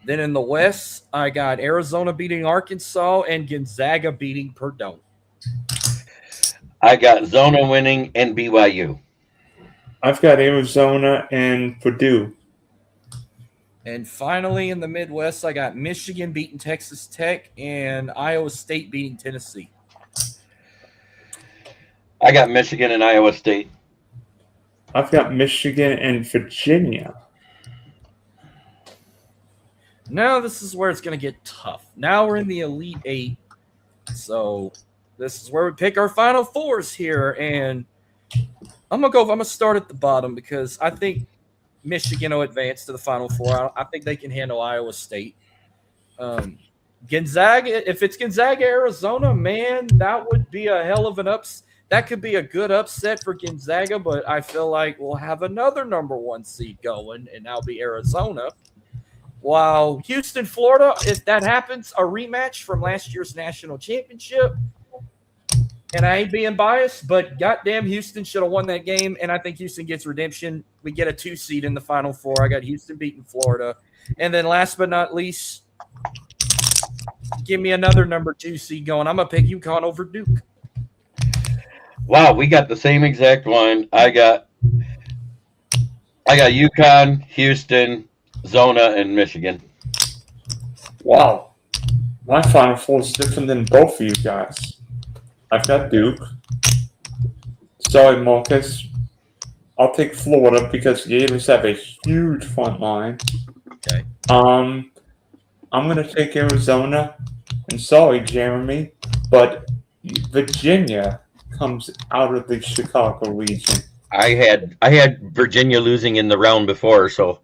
Then in the West, I got Arizona beating Arkansas and Gonzaga beating Purdue. I got Zona winning and BYU. I've got Arizona and Purdue. And finally, in the Midwest, I got Michigan beating Texas Tech and Iowa State beating Tennessee. I got Michigan and Iowa State. I've got Michigan and Virginia. Now this is where it's going to get tough. Now we're in the Elite Eight. So this is where we pick our Final Fours here. And I'm going to start at the bottom because I think Michigan will advance to the Final Four. I think they can handle Iowa State. Gonzaga, if it's Gonzaga, Arizona, man, that would be a hell of an upset. That could be a good upset for Gonzaga, but I feel like we'll have another number one seed going, and that'll be Arizona. While Houston, Florida, if that happens, a rematch from last year's national championship. And I ain't being biased, but goddamn, Houston should have won that game, and I think Houston gets redemption. We get a 2 seed in the Final Four. I got Houston beating Florida. And then last but not least, give me another number 2 seed going. I'm going to pick UConn over Duke. Wow, we got the same exact one. I got UConn, Houston, Zona, and Michigan. Wow. My Final Four is different than both of you guys. I've got Duke. Sorry, Marcus. I'll take Florida because the Gators have a huge front line. Okay. I'm going to take Arizona. And sorry, Jeremy, but Virginia comes out of the Chicago region. I had Virginia losing in the round before, so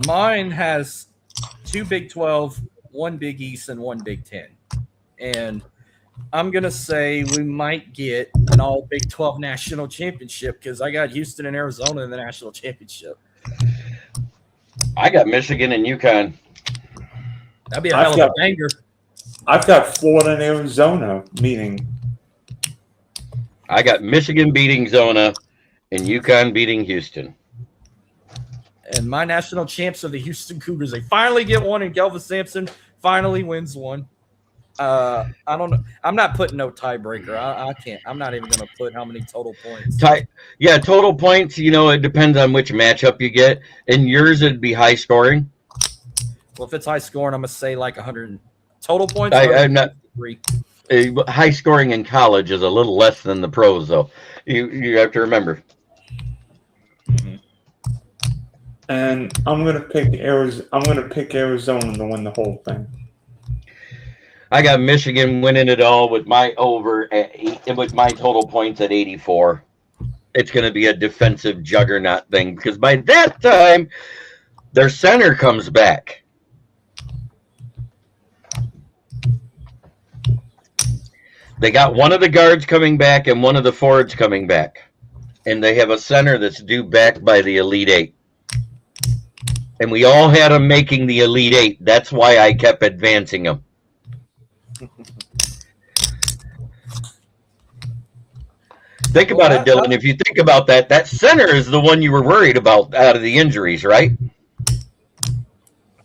mine has 2 Big 12, 1 Big East, and 1 Big 10. And I'm going to say we might get an all Big 12 national championship because I got Houston and Arizona in the national championship. I got Michigan and UConn. That'd be a hell of a banger. I've got Florida and Arizona meeting. I got Michigan beating Zona and UConn beating Houston. And my national champs are the Houston Cougars. They finally get one, and Kelvin Sampson finally wins one. I don't know. I'm not putting no tiebreaker. I can't. I'm not even going to put how many total points. Total points, it depends on which matchup you get. And yours would be high scoring. Well, if it's high scoring, I'm going to say like 100 total points. I'm not. High scoring in college is a little less than the pros, though. You have to remember. Mm-hmm. And I'm gonna pick Arizona to win the whole thing. I got Michigan winning it all with my with my total points at 84. It's going to be a defensive juggernaut thing because by that time, their center comes back. They got one of the guards coming back and one of the forwards coming back. And they have a center that's due back by the Elite Eight. And we all had them making the Elite Eight. That's why I kept advancing them. Think about it, Dylan. If you think about that, that center is the one you were worried about out of the injuries, right?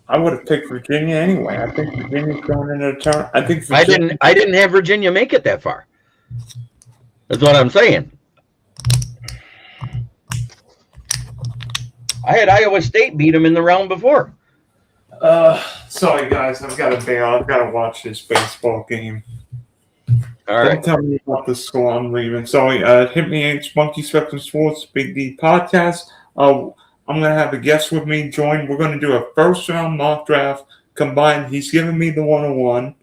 I would have picked Virginia anyway. I think Virginia's going into the tournament. I think Virginia. I didn't have Virginia make it that far. That's what I'm saying. I had Iowa State beat them in the round before. Sorry guys, I've got to bail. I've got to watch this baseball game. All right. Don't tell me about the score. I'm leaving. Sorry. Hit me H Monkey Spectrum Sports Big D podcast. I'm gonna have a guest with me join. We're gonna do a first round mock draft combined. He's giving me the 101.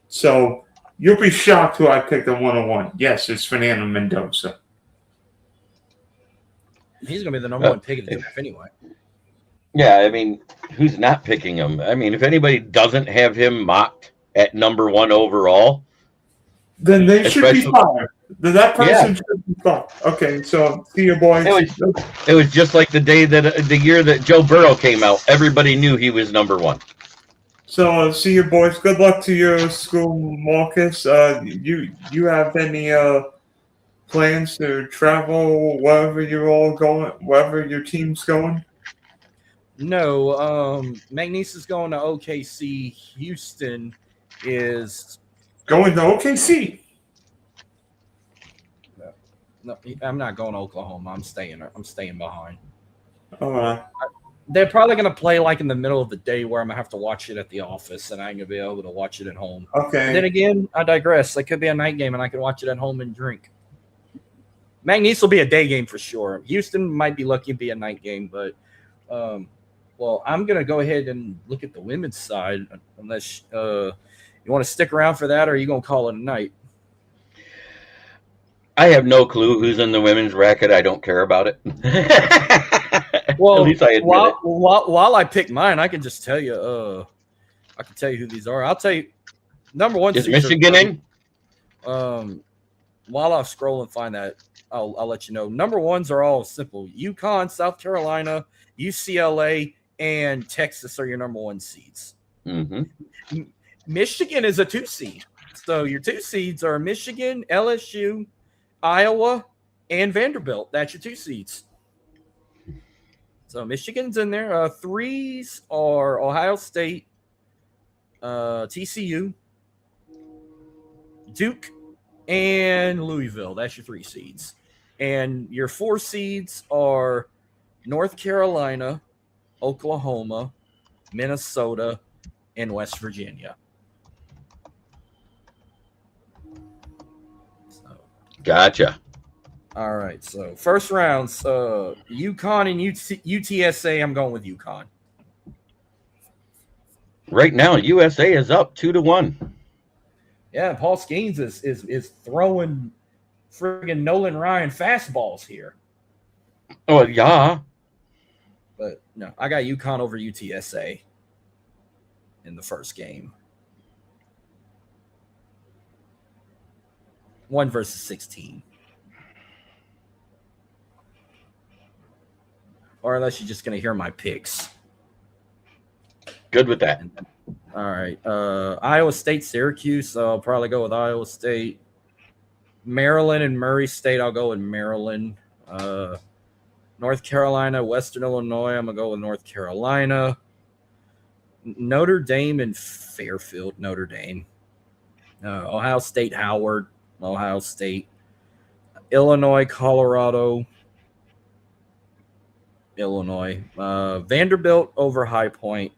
So you'll be shocked who I picked the 101. Yes, it's Fernando Mendoza. He's gonna be the number one pick of the draft anyway. Yeah, I mean, who's not picking him? I mean, if anybody doesn't have him mocked at number 1 overall, then they should be fired. That person should be fired. Okay, so see you, boys. It was just like the year that Joe Burrow came out. Everybody knew he was number 1. So see you, boys. Good luck to your school, Marcus. You have any plans to travel wherever you're all going, wherever your team's going? No, McNeese is going to OKC. Houston is going to OKC. No, I'm not going to Oklahoma. I'm staying behind. All right. They're probably going to play like in the middle of the day where I'm going to have to watch it at the office, and I ain't going to be able to watch it at home. Okay. And then again, I digress. It could be a night game, and I can watch it at home and drink. McNeese will be a day game for sure. Houston might be lucky to be a night game, but well, I'm going to go ahead and look at the women's side unless you want to stick around for that, or are you going to call it a night? I have no clue who's in the women's bracket. I don't care about it. Well, at least I admit it. While I pick mine, I can just tell you. I can tell you who these are. I'll tell you. Number one Is Michigan in? While I scroll and find that, I'll let you know. Number ones are all simple. UConn, South Carolina, UCLA, and Texas are your number 1 seeds. Mm-hmm. Michigan is a 2 seed. So your 2 seeds are Michigan, LSU, Iowa, and Vanderbilt. That's your 2 seeds. So Michigan's in there. 3s are Ohio State, TCU, Duke, and Louisville. That's your 3 seeds. And your 4 seeds are North Carolina, Oklahoma, Minnesota, and West Virginia. Gotcha. All right. So first rounds, UConn and UTSA. I'm going with UConn. Right now, USA is up 2-1. Yeah, Paul Skeens is throwing friggin' Nolan Ryan fastballs here. Oh yeah. But no, I got UConn over UTSA in the first game. 1 versus 16. Or unless you're just going to hear my picks. Good with that. All right. Iowa State, Syracuse. So I'll probably go with Iowa State. Maryland and Murray State. I'll go with Maryland. North Carolina, Western Illinois. I'm going to go with North Carolina. Notre Dame and Fairfield. Notre Dame. Ohio State, Howard. Ohio State. Illinois, Colorado. Illinois. Vanderbilt over High Point.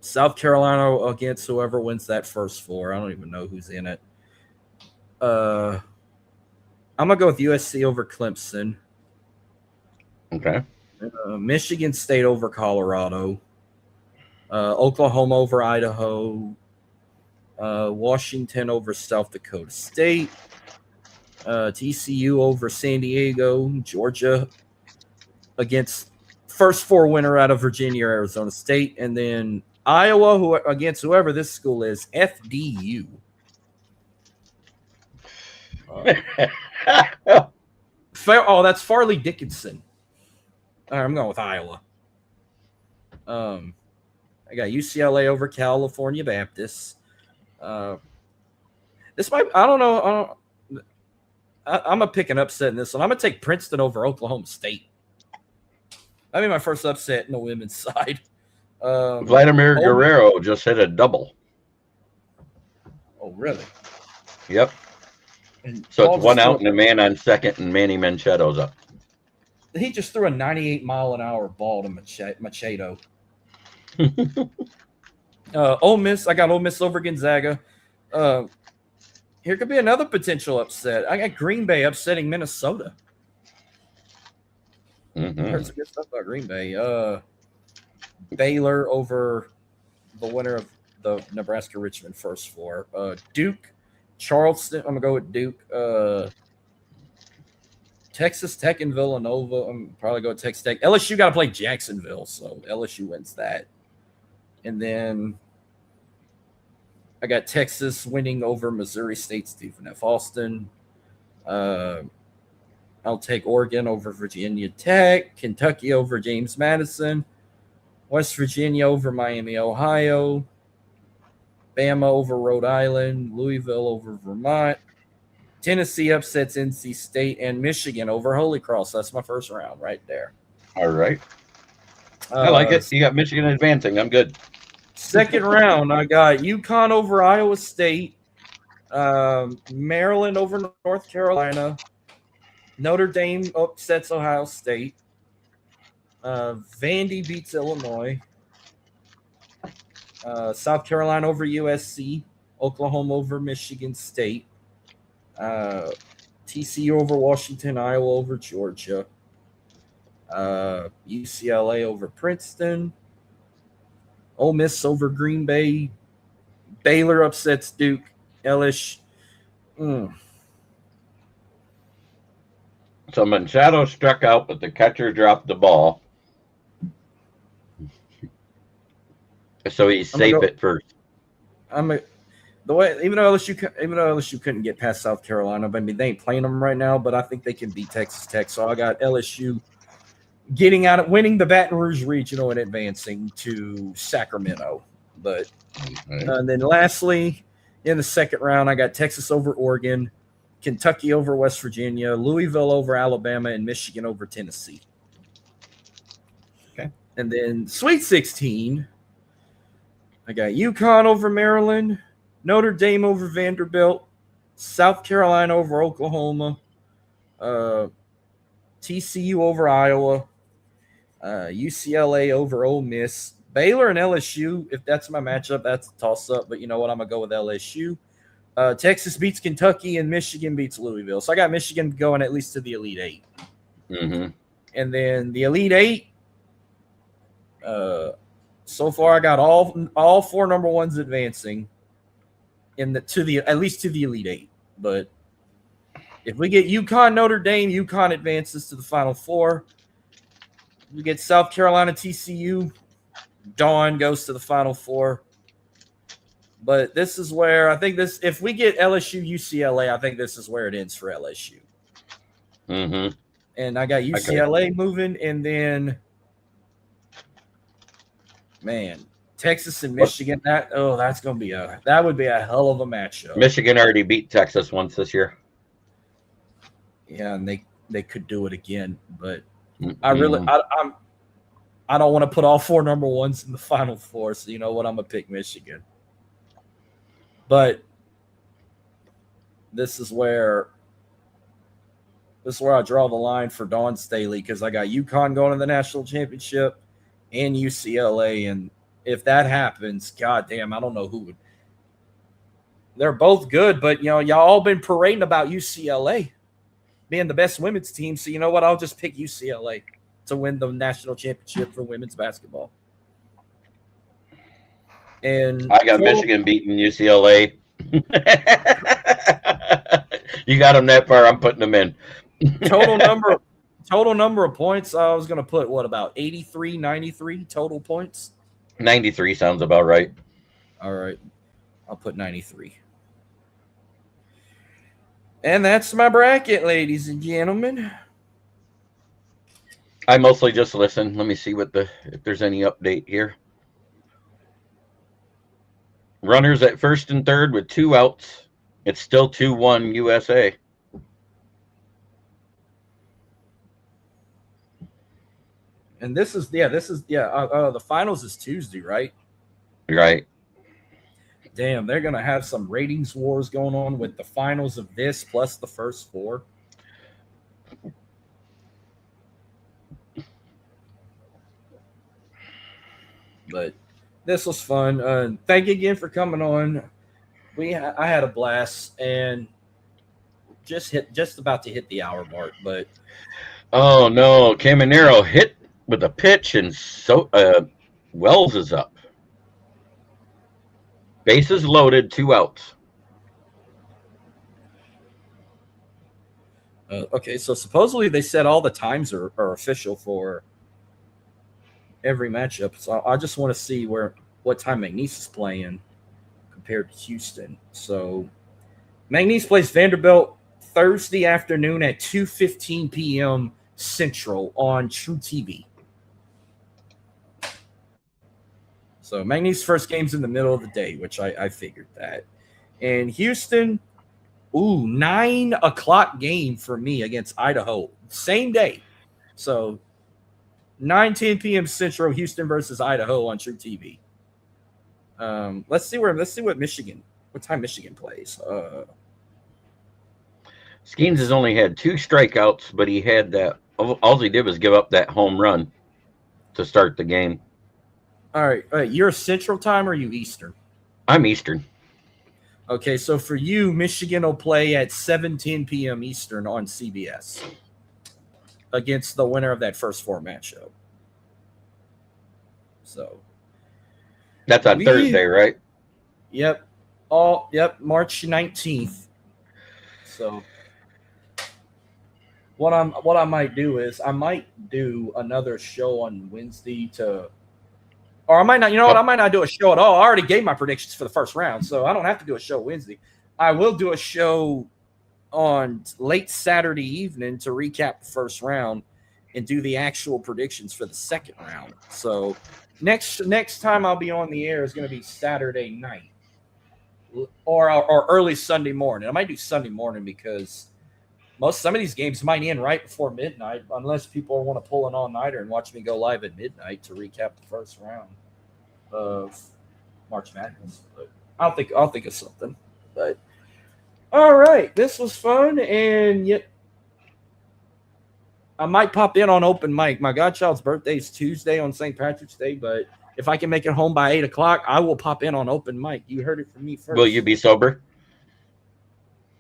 South Carolina against whoever wins that first 4. I don't even know who's in it. I'm going to go with USC over Clemson. Okay. Michigan State over Colorado. Oklahoma over Idaho. Washington over South Dakota State. TCU over San Diego. Georgia against first 4 winner out of Virginia or Arizona State. And then Iowa against whoever this school is, FDU. That's Farley Dickinson. All right, I'm going with Iowa. I got UCLA over California Baptist. This might, I don't know. I'm gonna pick an upset in this one. I'm gonna take Princeton over Oklahoma State. That'd be my first upset in the women's side. Vladimir Guerrero just hit a double. Oh, really? Yep. And So Paul it's one just out and a man on second, and Manny Mancheto's up. He just threw a 98-mile-an-hour ball to Machado. Ole Miss. I got Ole Miss over Gonzaga. Here could be another potential upset. I got Green Bay upsetting Minnesota. Mm-hmm. Heard some good stuff about Green Bay. Baylor over the winner of the Nebraska-Richmond first four. Duke, Charleston. I'm going to go with Duke. Texas Tech and Villanova. I'm probably going to Texas Tech. LSU got to play Jacksonville, so LSU wins that. And then I got Texas winning over Missouri State, Stephen F. Austin. I'll take Oregon over Virginia Tech, Kentucky over James Madison, West Virginia over Miami, Ohio, Bama over Rhode Island, Louisville over Vermont, Tennessee upsets NC State, and Michigan over Holy Cross. That's my first round right there. All right. I like it. You got Michigan advancing. I'm good. Second round, I got UConn over Iowa State, Maryland over North Carolina, Notre Dame upsets Ohio State, Vandy beats Illinois, South Carolina over USC, Oklahoma over Michigan State, TCU over Washington, Iowa over Georgia, UCLA over Princeton, Ole Miss over Green Bay, Baylor upsets Duke, LSU. So Machado struck out, but the catcher dropped the ball. So he's safe at first. Even though LSU couldn't get past South Carolina, but I mean they ain't playing them right now. But I think they can beat Texas Tech. So I got LSU winning the Baton Rouge Regional and advancing to Sacramento. But and then lastly, in the second round, I got Texas over Oregon, Kentucky over West Virginia, Louisville over Alabama, and Michigan over Tennessee. Okay. And then Sweet 16, I got UConn over Maryland, Notre Dame over Vanderbilt, South Carolina over Oklahoma, TCU over Iowa, UCLA over Ole Miss, Baylor and LSU. If that's my matchup, that's a toss-up. But you know what? I'm going to go with LSU. Texas beats Kentucky and Michigan beats Louisville. So I got Michigan going at least to the Elite Eight. Mm-hmm. And then the Elite Eight, so far I got all four number ones advancing at least to the Elite Eight. But if we get UConn, Notre Dame, UConn advances to the Final Four. We get South Carolina, TCU, Dawn goes to the Final Four. But this is where I think if we get LSU, UCLA, I think this is where it ends for LSU. Mm-hmm. And I got UCLA moving, and then, man, Texas and Michigan. That would be a hell of a matchup. Michigan already beat Texas once this year. Yeah, and they could do it again, but Mm-hmm. I don't want to put all four number ones in the Final Four. So you know what? I'm gonna pick Michigan. But this is where I draw the line for Dawn Staley, because I got UConn going to the national championship and UCLA. And if that happens, goddamn, I don't know who would. They're both good, but y'all all been parading about UCLA being the best women's team. So you know what? I'll just pick UCLA to win the national championship for women's basketball. And I got Michigan beating UCLA. You got them that far, I'm putting them in. total number of points, I was going to put about 83, 93 total points. 93 sounds about right. All right. I'll put 93. And that's my bracket, ladies and gentlemen. I mostly just listen. Let me see if there's any update here. Runners at first and third with 2 outs. It's still 2-1 USA. And this is the finals is Tuesday, right? Right. Damn, they're gonna have some ratings wars going on with the finals of this plus the first four. But this was fun. Thank you again for coming on. I had a blast and just about to hit the hour mark, but Oh no, Caminero hit with a pitch, and Wells is up. Bases loaded, 2 outs. okay. So supposedly they said all the times are official for every matchup. So I just want to see what time McNeese is playing compared to Houston. So McNeese plays Vanderbilt Thursday afternoon at 2:15 p.m. Central on True TV. So McNeese first game's in the middle of the day, which I figured that. And Houston, 9 o'clock game for me against Idaho. Same day. So 9:10 p.m. Central, Houston versus Idaho on True TV. Let's see what time Michigan plays. Skeens has only had 2 strikeouts, but he had that. All he did was give up that home run to start the game. All right. You're Central time or you Eastern? I'm Eastern. Okay, so for you, Michigan will play at 7:10 p.m. Eastern on CBS against the winner of that first 4 matchup. So that's on Thursday, right? Yep. March 19th. So what I might do is I might do another show on Wednesday or I might not, I might not do a show at all. I already gave my predictions for the first round, so I don't have to do a show Wednesday. I will do a show on late Saturday evening to recap the first round and do the actual predictions for the second round. So next time I'll be on the air is going to be Saturday night or early Sunday morning. I might do Sunday morning because some of these games might end right before midnight unless people want to pull an all-nighter and watch me go live at midnight to recap the first round of March Madness. But I'll think of something. But all right, this was fun, and yet I might pop in on open mic. My godchild's birthday is Tuesday on St. Patrick's Day, but if I can make it home by 8 o'clock, I will pop in on open mic. You heard it from me first. Will you be sober?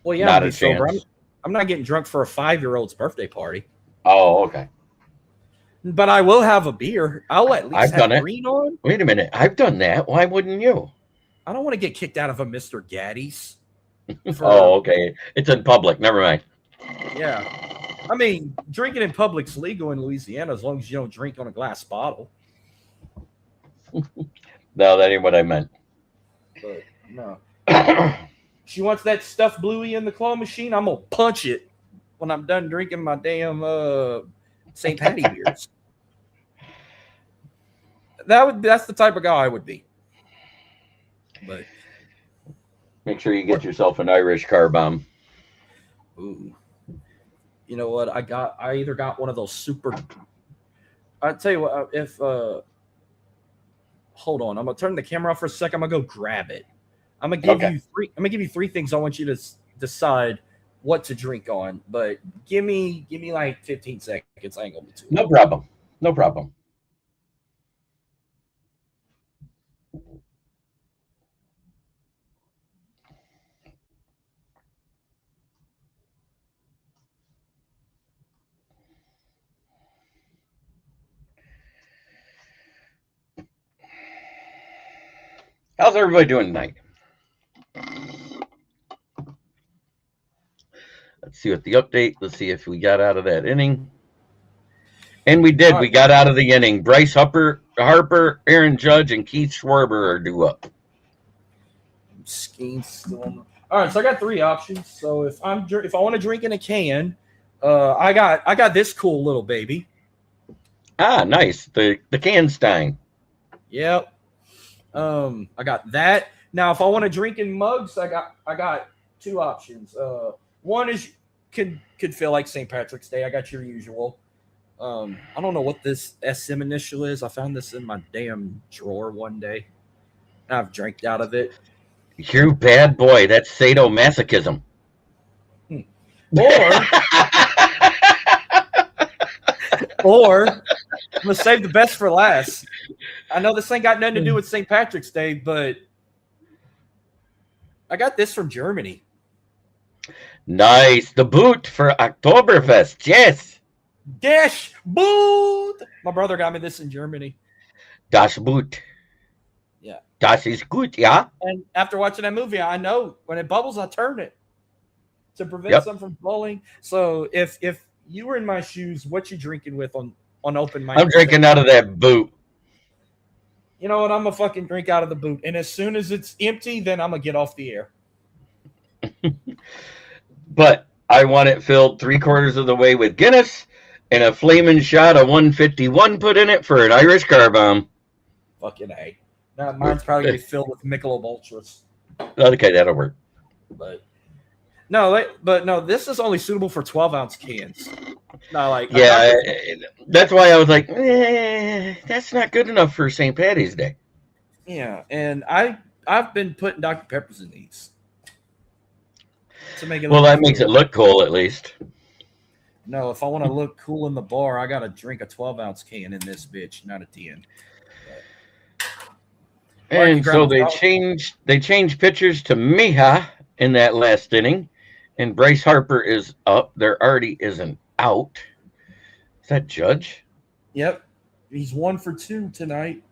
Well, yeah, Not I'll be sober. chance. I'm not getting drunk for a 5-year-old's birthday party. Oh, okay. But I will have a beer. I'll at least I've have done it. green on. Wait a minute. I've done that. Why wouldn't you? I don't want to get kicked out of a Mr. Gaddy's. Oh, okay. It's in public. Never mind. Yeah. I mean, drinking in public's legal in Louisiana as long as you don't drink on a glass bottle. No, that ain't what I meant. But no. She wants that stuffed bluey in the claw machine. I'm gonna punch it when I'm done drinking my damn St. Patty beers. That's the type of guy I would be. But make sure you get yourself an Irish car bomb. Ooh. You know what? I either got one of those super. I'll tell you what. If hold on, I'm gonna turn the camera off for a second. I'm gonna go grab it. I'm gonna give you three. I'm gonna give you 3 things I want you to decide what to drink on. But give me like 15 seconds. I ain't gonna be too long. No problem. No problem. How's everybody doing tonight? Let's see what the update. Let's see if we got out of that inning. And we did. We got out of the inning. Bryce Harper, Aaron Judge, and Keith Schwarber are due up. All right, so I got 3 options. So if I want to drink in a can, I got this cool little baby. Ah, nice. The Canstein. Yep. I got that. Now, if I want to drink in mugs, I got 2 options. One is could feel like St. Patrick's Day. I got your usual I don't know what this SM initial is. I found this in my damn drawer one day. I've drank out of it. You bad boy. That's sadomasochism. Or I'm gonna save the best for last. I know this ain't got nothing to do with St. Patrick's Day, but I got this from Germany. Nice. The boot for Oktoberfest. Yes. Dash boot. My brother got me this in Germany. Das Boot. Yeah. Das ist gut, yeah. And after watching that movie, I know when it bubbles, I turn it to prevent some from falling. So if you were in my shoes, what you drinking with on open mic? I'm drinking out of that boot. You know what? I'm gonna fucking drink out of the boot, and as soon as it's empty, then I'm gonna get off the air. But I want it filled 3/4 of the way with Guinness and a flaming shot of 151 put in it for an Irish car bomb. Fucking A. Now, mine's probably gonna be filled with Michelob Ultras. Okay, that'll work. But no, this is only suitable for 12-ounce cans. Not like that's why I was like, that's not good enough for St. Patty's Day. Yeah, and I've been putting Dr. Peppers in these to make it. Well, that makes it look cool at least. No, if I want to look cool in the bar, I gotta drink a 12-ounce can in this bitch, not a 10. And so they changed pitchers to Mija in that last inning, and Bryce Harper is up. There already isn't out. Is that Judge? Yep, he's 1 for 2 tonight.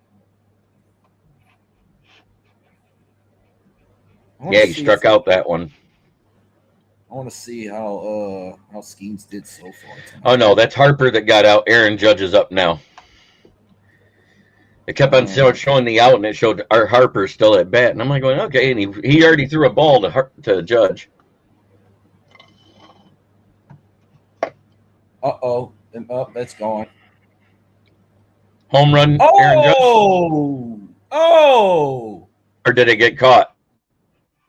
Yeah, he struck out that one. I want to see how Schmitts did so far tonight. Oh no, that's Harper that got out. Aaron Judge is up now. It kept on showing the out, and it showed our Harper still at bat, and I'm like going, okay, and he already threw a ball to Judge. Oh, that's gone. Home run, Aaron Judge. Oh! Or did it get caught?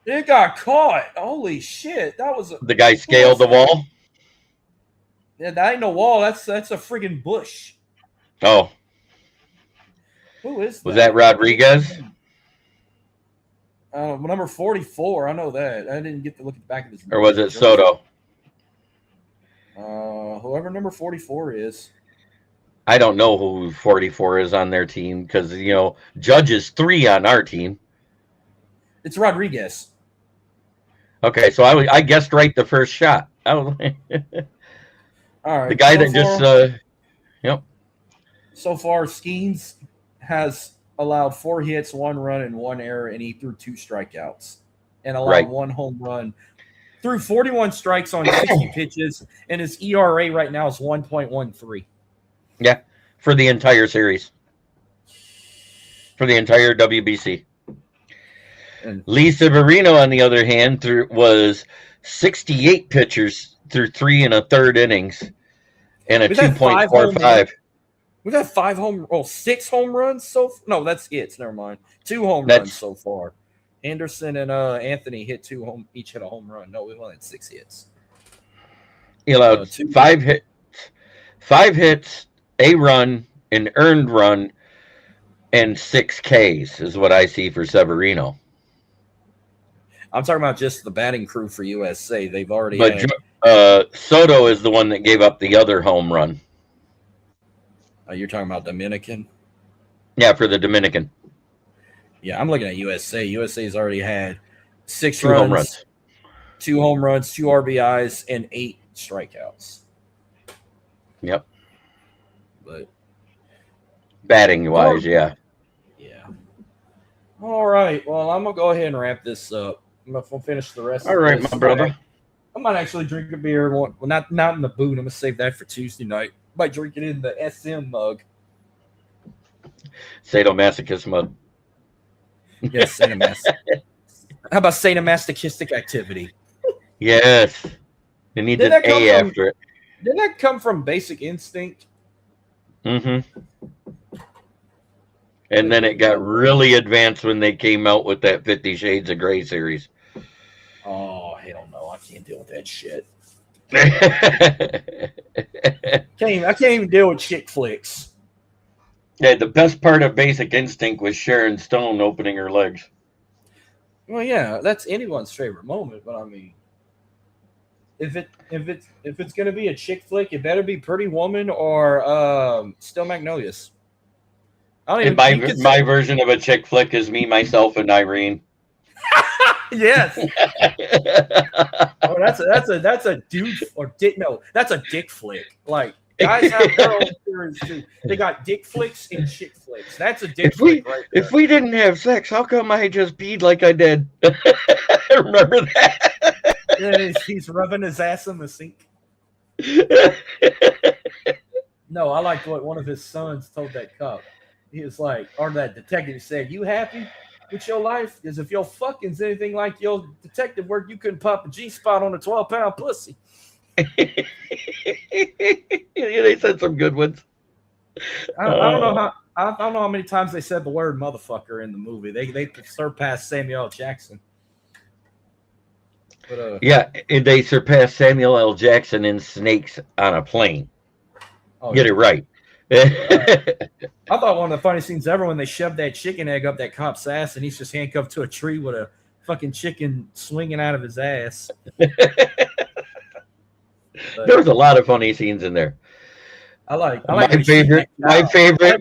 It got caught. Holy shit! That was The guy scaled the wall. Yeah, that ain't no wall. That's a friggin' bush. Oh. Who is that? Was that Rodriguez? Number 44. I know that. I didn't get to look at the back of his. Or was it Soto? Whoever number 44 is. I don't know who 44 is on their team because, Judge is 3 on our team. It's Rodriguez. Okay, so I guessed right the first shot. All right. The guy that just, yep. So far, Schmitts has allowed 4 hits, 1 run, and 1 error, and he threw 2 strikeouts and allowed 1 home run. Threw 41 strikes on 60 pitches, and his ERA right now is 1.13. Yeah, for the entire series. For the entire WBC. And Lee Severino, on the other hand, was 68 pitchers through 3 1/3 innings and a 2.45. We've had 6 home runs no, that's hits. Never mind. 2 home runs so far. Anderson and Anthony each hit a home run. No, we only had 6 hits. He allowed 5 hits, a run, an earned run, and 6 Ks is what I see for Severino. I'm talking about just the batting crew for USA. They've already Soto is the one that gave up the other home run. You're talking about Dominican? Yeah, for the Dominican. Yeah, I'm looking at USA. USA's already had 6 home runs, 2 home runs, 2 RBIs, and 8 strikeouts. Yep. But batting wise, yeah. Yeah. All right. Well, I'm gonna go ahead and wrap this up. I'm gonna finish the rest. All right, my brother. I might actually drink a beer. Well, not in the boot. I'm gonna save that for Tuesday night. Might drink it in the SM mug. Sadomasochist mug. Yes, sadomasochistic. How about sadomasochistic activity? Yes. It needs an A after it. Didn't that come from Basic Instinct? Mm-hmm. And then it got really advanced when they came out with that 50 Shades of Grey series. Oh, hell no. I can't deal with that shit. I can't even deal with chick flicks. Yeah, the best part of Basic Instinct was Sharon Stone opening her legs. Well, yeah, that's anyone's favorite moment, but I mean, if it's gonna be a chick flick, it better be Pretty Woman or Still Magnolias. I don't And even. You could my version of a chick flick is Me, Myself, and Irene. yes. Oh, that's a dude or dick. No, that's a dick flick. Like guys have their own theories too. They got dick flicks and chick flicks. That's a dick flick right there. If we didn't have sex, how come I just peed like I did? Remember that? Yeah, he's rubbing his ass in the sink. No, I liked what one of his sons told that cop. He was like, or that detective said, "You happy with your life? Because if your fucking's anything like your detective work, you couldn't pop a G-spot on a 12-pound pussy." Yeah, they said some good ones. I don't know how many times they said the word motherfucker in the movie. They surpassed Samuel L. Jackson. But, yeah, and they surpassed Samuel L. Jackson in Snakes on a Plane. Get it right. I thought one of the funny scenes ever when they shoved that chicken egg up that cop's ass and he's just handcuffed to a tree with a fucking chicken swinging out of his ass. There was a lot of funny scenes in there. I like my favorite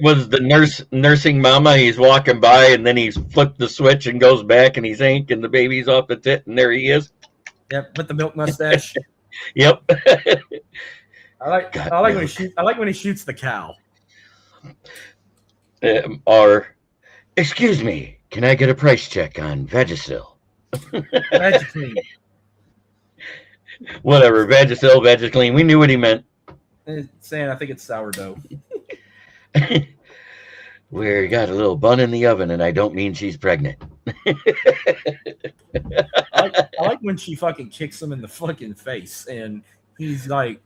was the nursing mama. He's walking by and then he's flipped the switch and goes back and he's yanking the baby's off the tit and there he is. Yep, with the milk mustache. Yep. I like when he shoots the cow. Or, excuse me, can I get a price check on Vagisil? Vagisil. Whatever, Vagisil, Vagiclean. We knew what he meant. Saying I think it's sourdough. We got a little bun in the oven, and I don't mean she's pregnant. I like when she fucking kicks him in the fucking face, and he's like,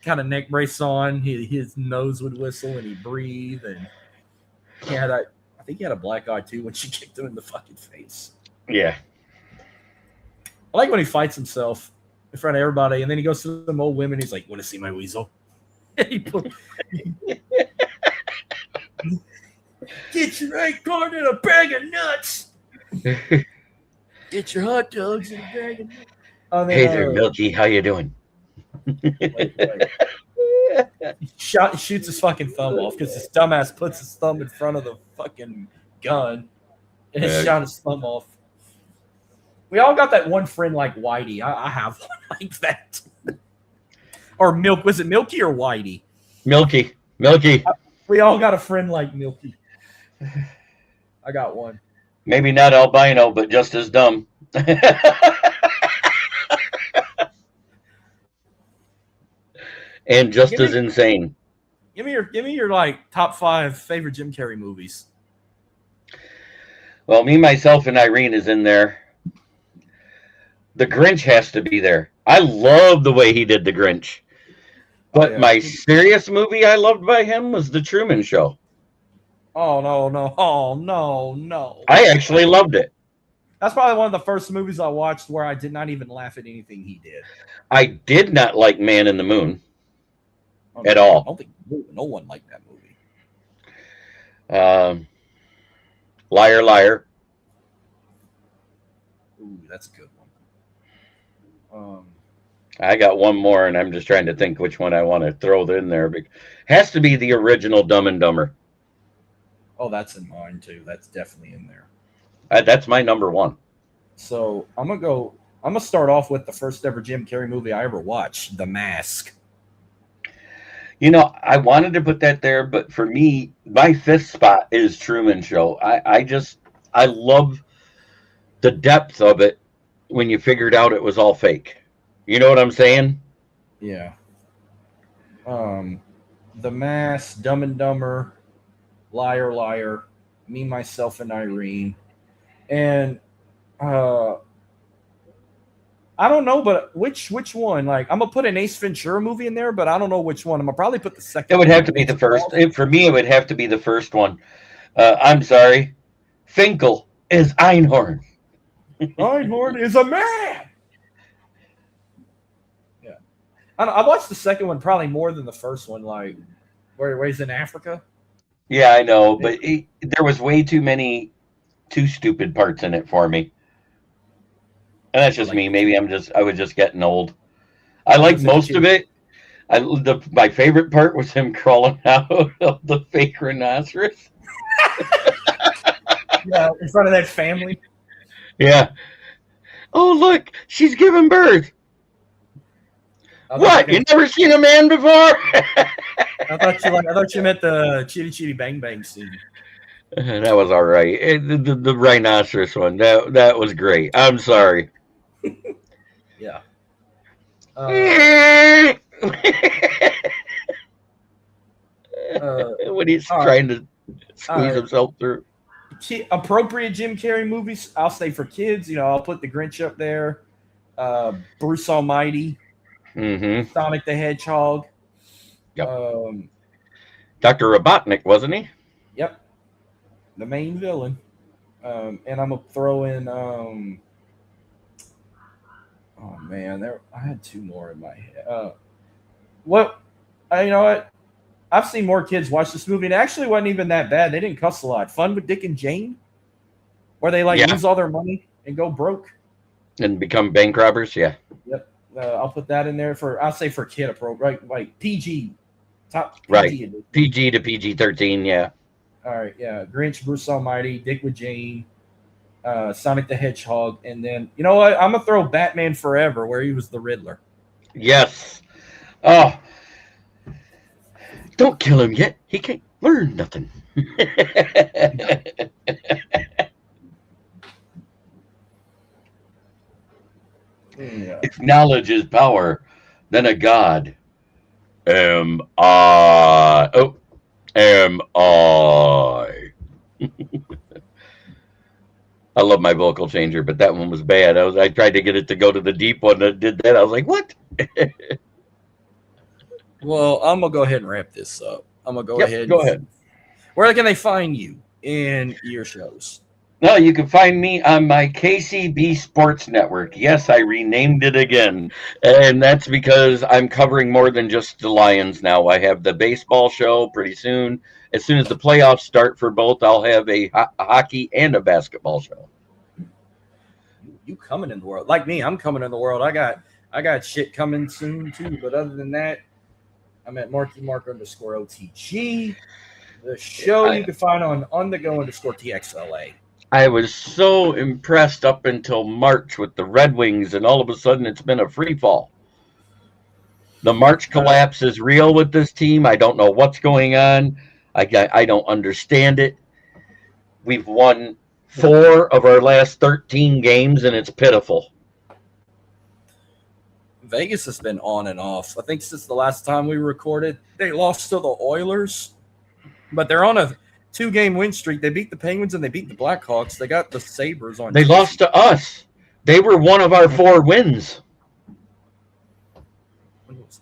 kind of neck brace on. His nose would whistle, and he'd breathe, and I think he had a black eye too when she kicked him in the fucking face. Yeah. I like when he fights himself in front of everybody, and then he goes to them old women. He's like, "Want to see my weasel?" Get your egg corn in a bag of nuts. Get your hot dogs in a bag of nuts. Hey there, Milky. How you doing? Shoots his fucking thumb off because his dumbass puts his thumb in front of the fucking gun and he shot his thumb off. We all got that one friend like Whitey. I have one like that. Or Milk. Was it Milky or Whitey? Milky. We all got a friend like Milky. I got one. Maybe not albino, but just as dumb. And just as insane. Give me your like top 5 favorite Jim Carrey movies. Well, Me, Myself, and Irene is in there. The Grinch has to be there. I love the way he did The Grinch. But my serious movie I loved by him was The Truman Show. Oh, no. Oh, no. I actually loved it. That's probably one of the first movies I watched where I did not even laugh at anything he did. I did not like Man in the Moon at all. I don't think no one liked that movie. Liar, Liar. Ooh, that's a good one. I got one more, and I'm just trying to think which one I want to throw in there. It has to be the original Dumb and Dumber. Oh, that's in mine, too. That's definitely in there. That's my number one. So I'm going to start off with the first ever Jim Carrey movie I ever watched, The Mask. You know, I wanted to put that there, but for me, my 5th spot is Truman Show. I love the depth of it when you figured out it was all fake. You know what I'm saying? Yeah. The Mask, Dumb and Dumber, Liar, Liar, Me, Myself, and Irene. And I don't know, but which one? Like, I'm gonna put an Ace Ventura movie in there, but I don't know which one. I'm gonna probably put the second. It would have to be the first. For me, it would have to be the first one. I'm sorry, Finkel is Einhorn. Einhorn is a man. Yeah, I watched the second one probably more than the first one, like where he's in Africa. Yeah, I know, but there was way too many too stupid parts in it for me. And that's just me. Maybe I was just getting old. I liked most of it. My favorite part was him crawling out of the fake rhinoceros. Yeah, in front of that family. Yeah. Oh, look, she's giving birth. What? You never seen a man before? I thought you meant the Chitty Chitty Bang Bang scene. That was all right. The rhinoceros one, that was great. I'm sorry. Yeah. When he's trying to squeeze himself through. Appropriate Jim Carrey movies, I'll say for kids. I'll put The Grinch up there. Bruce Almighty. Mm-hmm. Sonic the Hedgehog. Yep. Dr. Robotnik, wasn't he? Yep. The main villain. And I'm going to throw in... oh, man. I had two more in my head. You know what? I've seen more kids watch this movie. It actually wasn't even that bad. They didn't cuss a lot. Fun with Dick and Jane, where they lose all their money and go broke. And become bank robbers, yeah. Yep. I'll put that in there I'll say for kid appropriate, right? Like PG. Top PG. Right. PG to PG-13, yeah. All right, yeah. Grinch, Bruce Almighty, Dick with Jane, Sonic the Hedgehog, and then you know what? I'm gonna throw Batman Forever, where he was the Riddler. Yes. Oh, don't kill him yet. He can't learn nothing. Yeah. If knowledge is power, then a god. Am I? Oh, am I? I love my vocal changer, but that one was bad. I tried to get it to go to the deep one that did that. I was like, what? Well, I'm gonna go ahead and wrap this up. I'm gonna go ahead. Go ahead. Where can they find you in your shows? No, you can find me on my KCB Sports Network. Yes, I renamed it again. And that's because I'm covering more than just the Lions now. I have the baseball show pretty soon. As soon as the playoffs start for both, I'll have a hockey and a basketball show. You coming in the world. Like me, I'm coming in the world. I got shit coming soon too. But other than that, I'm at Marky Mark _OTG. The show you can find on the go _TXLA. I was so impressed up until March with the Red Wings, and all of a sudden it's been a free fall. The March collapse is real with this team. I don't know what's going on. I don't understand it. We've won 4 of our last 13 games, and it's pitiful. Vegas has been on and off. I think since the last time we recorded, they lost to the Oilers, but they're on a 2-game win streak. They beat the Penguins and they beat the Blackhawks. They got the Sabres on. They lost to us. They were one of our 4 wins.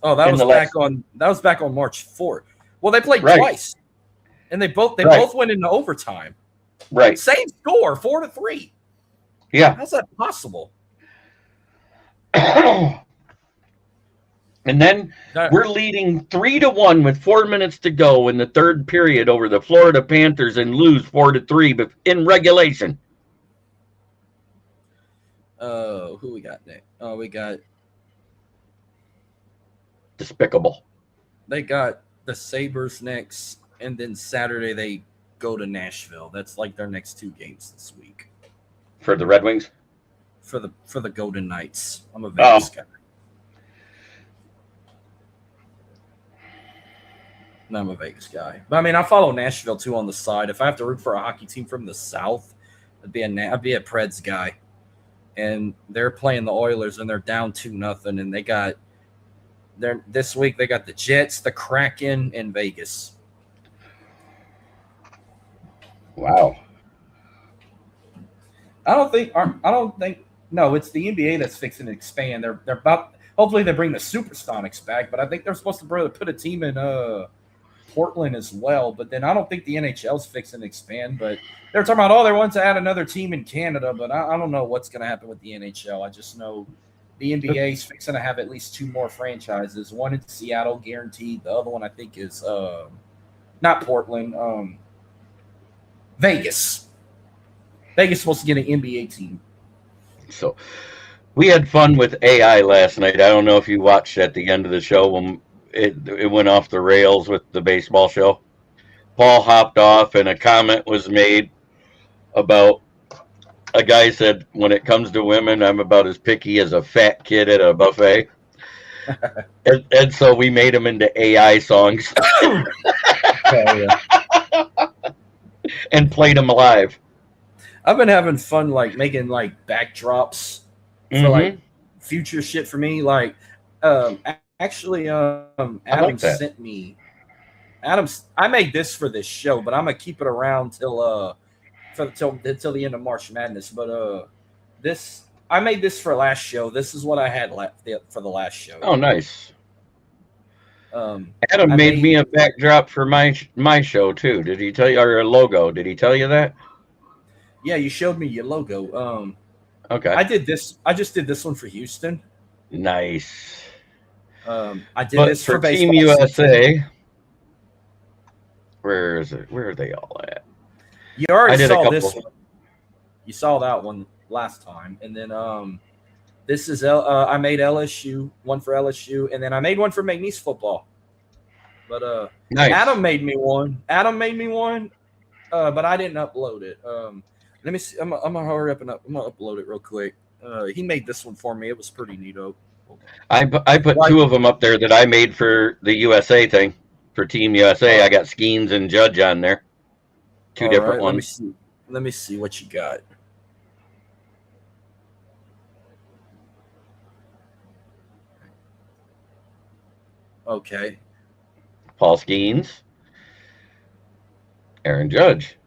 Oh, that was back on March 4th. Well, they played twice, and they both went into overtime. Right. Same score, 4-3. Yeah. How's that possible? And then we're leading 3-1 with 4 minutes to go in the third period over the Florida Panthers and lose 4-3, but in regulation. Who we got next? Oh, we got despicable. They got the Sabres next, and then Saturday they go to Nashville. That's like their next 2 games this week. For the Red Wings? For the Golden Knights. I'm a Vegas guy. No, I'm a Vegas guy. But I mean, I follow Nashville too on the side. If I have to root for a hockey team from the South, I'd be a Preds guy. And they're playing the Oilers, and they're down 2-0. And this week they got the Jets, the Kraken, and Vegas. Wow. I don't think. No, it's the NBA that's fixing to expand. They're about. Hopefully, they bring the Supersonics back, but I think they're supposed to put a team in Portland as well. But then I don't think the NHL's fixing to expand. But they're talking about, they want to add another team in Canada. But I don't know what's going to happen with the NHL. I just know The NBA's fixing to have at least 2 more franchises. One in Seattle, guaranteed. The other one, I think, is not Portland. Vegas. Vegas is supposed to get an NBA team. So we had fun with AI last night. I don't know if you watched at the end of the show when it went off the rails with the baseball show. Paul hopped off and a comment was made about a guy said, when it comes to women, I'm about as picky as a fat kid at a buffet. and so we made them into AI songs and played them live. I've been having fun like making like backdrops for like future shit for me. Like actually Adam sent me I made this for this show, but I'm gonna keep it around till the end of March Madness. But I made this for last show. This is what I had left for the last show. Oh, nice. Adam made me a backdrop for my show too. Did he tell you, or a logo? Did he tell you that? Yeah, you showed me your logo. Okay. I did this. I just did this one for Houston. Nice. I did this for Team USA. Where is it? Where are they all at? You already saw this one. You saw that one last time, and then this is I made LSU one for LSU, and then I made one for McNeese football. But nice. Adam made me one. But I didn't upload it. Let me see. I'm gonna hurry up and I'm gonna upload it real quick. He made this one for me. It was pretty neato. I put 2 of them up there that I made for the USA thing. For Team USA, I got Skeens and Judge on there. 2 different ones. Let me see what you got. Okay. Paul Skeens, Aaron Judge.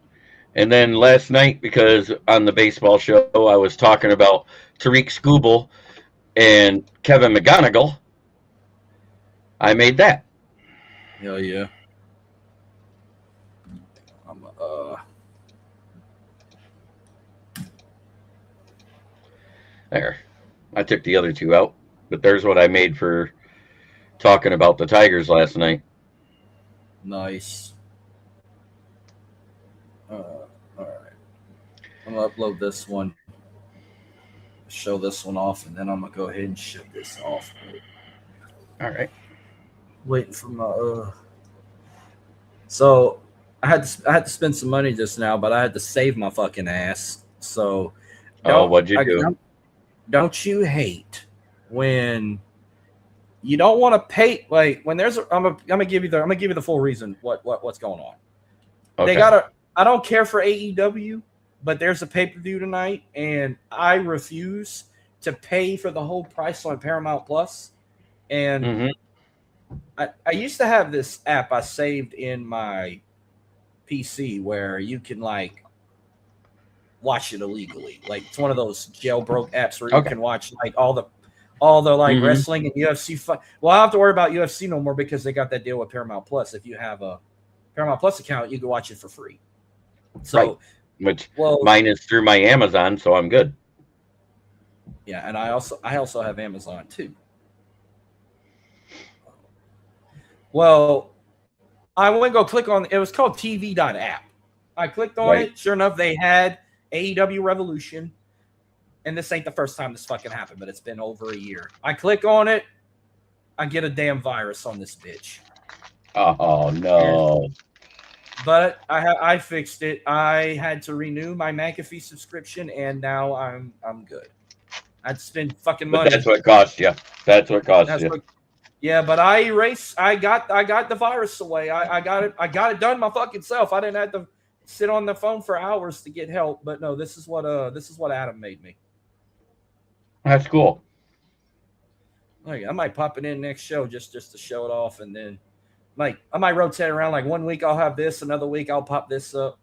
And then last night, because on the baseball show, I was talking about Tariq Skubal and Kevin McGonigal, I made that. Hell yeah. There. I took the other 2 out, but there's what I made for talking about the Tigers last night. Nice. All right. I'm going to upload this one, show this one off, and then I'm going to go ahead and shut this off. All right. Waiting for my So I had to spend some money just now, but I had to save my fucking ass. So what'd you do? Don't you hate when you don't want to pay? Like when there's I'm gonna give you the full reason what's going on. Okay. I don't care for AEW, but there's a pay-per-view tonight, and I refuse to pay for the whole price on Paramount Plus. And I used to have this app I saved in my PC where you can like watch it illegally. Like it's one of those jailbroke apps where you can watch like all the like wrestling and UFC fight. Well, I don't have to worry about UFC no more because they got that deal with Paramount Plus. If you have a Paramount Plus account, you can watch it for free. So, mine is through my Amazon, so I'm good. Yeah, and I also have Amazon too. Well, I went to go click on it was called TV.app. I clicked on it. Sure enough, they had AEW Revolution. And this ain't the first time this fucking happened, but it's been over a year. I click on it. I get a damn virus on this bitch. Oh, no. But I fixed it. I had to renew my McAfee subscription, and now I'm good. I'd spend fucking money. But that's what cost you. That's what cost you. Yeah, but I got the virus away. I got it done my fucking self. I didn't have to sit on the phone for hours to get help. But no, this is what Adam made me. That's cool. I might pop it in next show just to show it off, and then I might rotate around. Like 1 week I'll have this, another week I'll pop this up.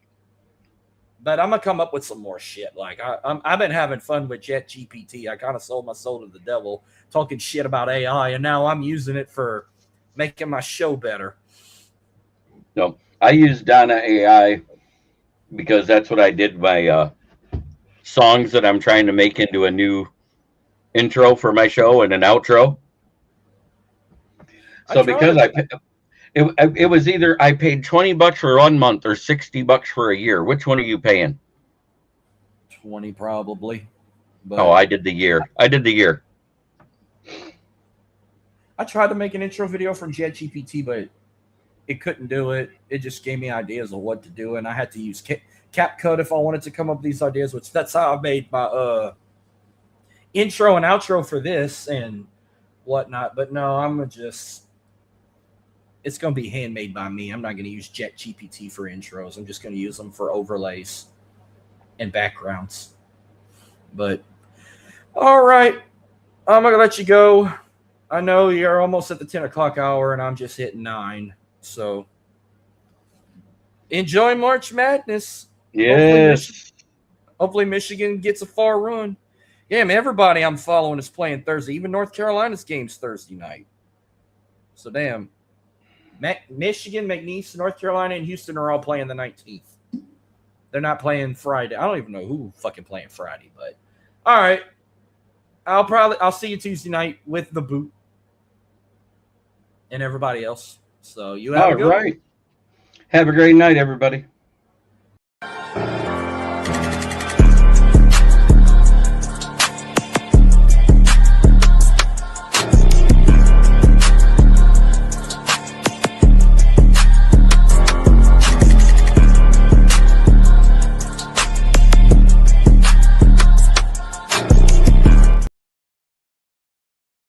But I'm gonna come up with some more shit. Like I've been having fun with ChatGPT. I kind of sold my soul to the devil, talking shit about AI, and now I'm using it for making my show better. No, I use Donna AI because that's what I did my songs that I'm trying to make into a new intro for my show and an outro. So because it was either I paid $20 for 1 month or $60 for a year. Which one are you paying? 20 probably. But Oh, I did the year. I tried to make an intro video from ChatGPT, but it couldn't do it. It just gave me ideas of what to do, and I had to use CapCut if I wanted to come up with these ideas, which that's how I made my intro and outro for this and whatnot. But no, it's going to be handmade by me. I'm not going to use ChatGPT for intros. I'm just going to use them for overlays and backgrounds. But all right, I'm going to let you go. I know you're almost at the 10 o'clock hour, and I'm just hitting 9. So enjoy March Madness. Yes. Hopefully Michigan gets a far run. Yeah, man, everybody I'm following is playing Thursday. Even North Carolina's game's Thursday night. So damn. Michigan, McNeese, North Carolina, and Houston are all playing the 19th. They're not playing Friday. I don't even know who fucking playing Friday, but all right. I'll see you Tuesday night with the boot and everybody else. So you have a good one. Have a great night, everybody.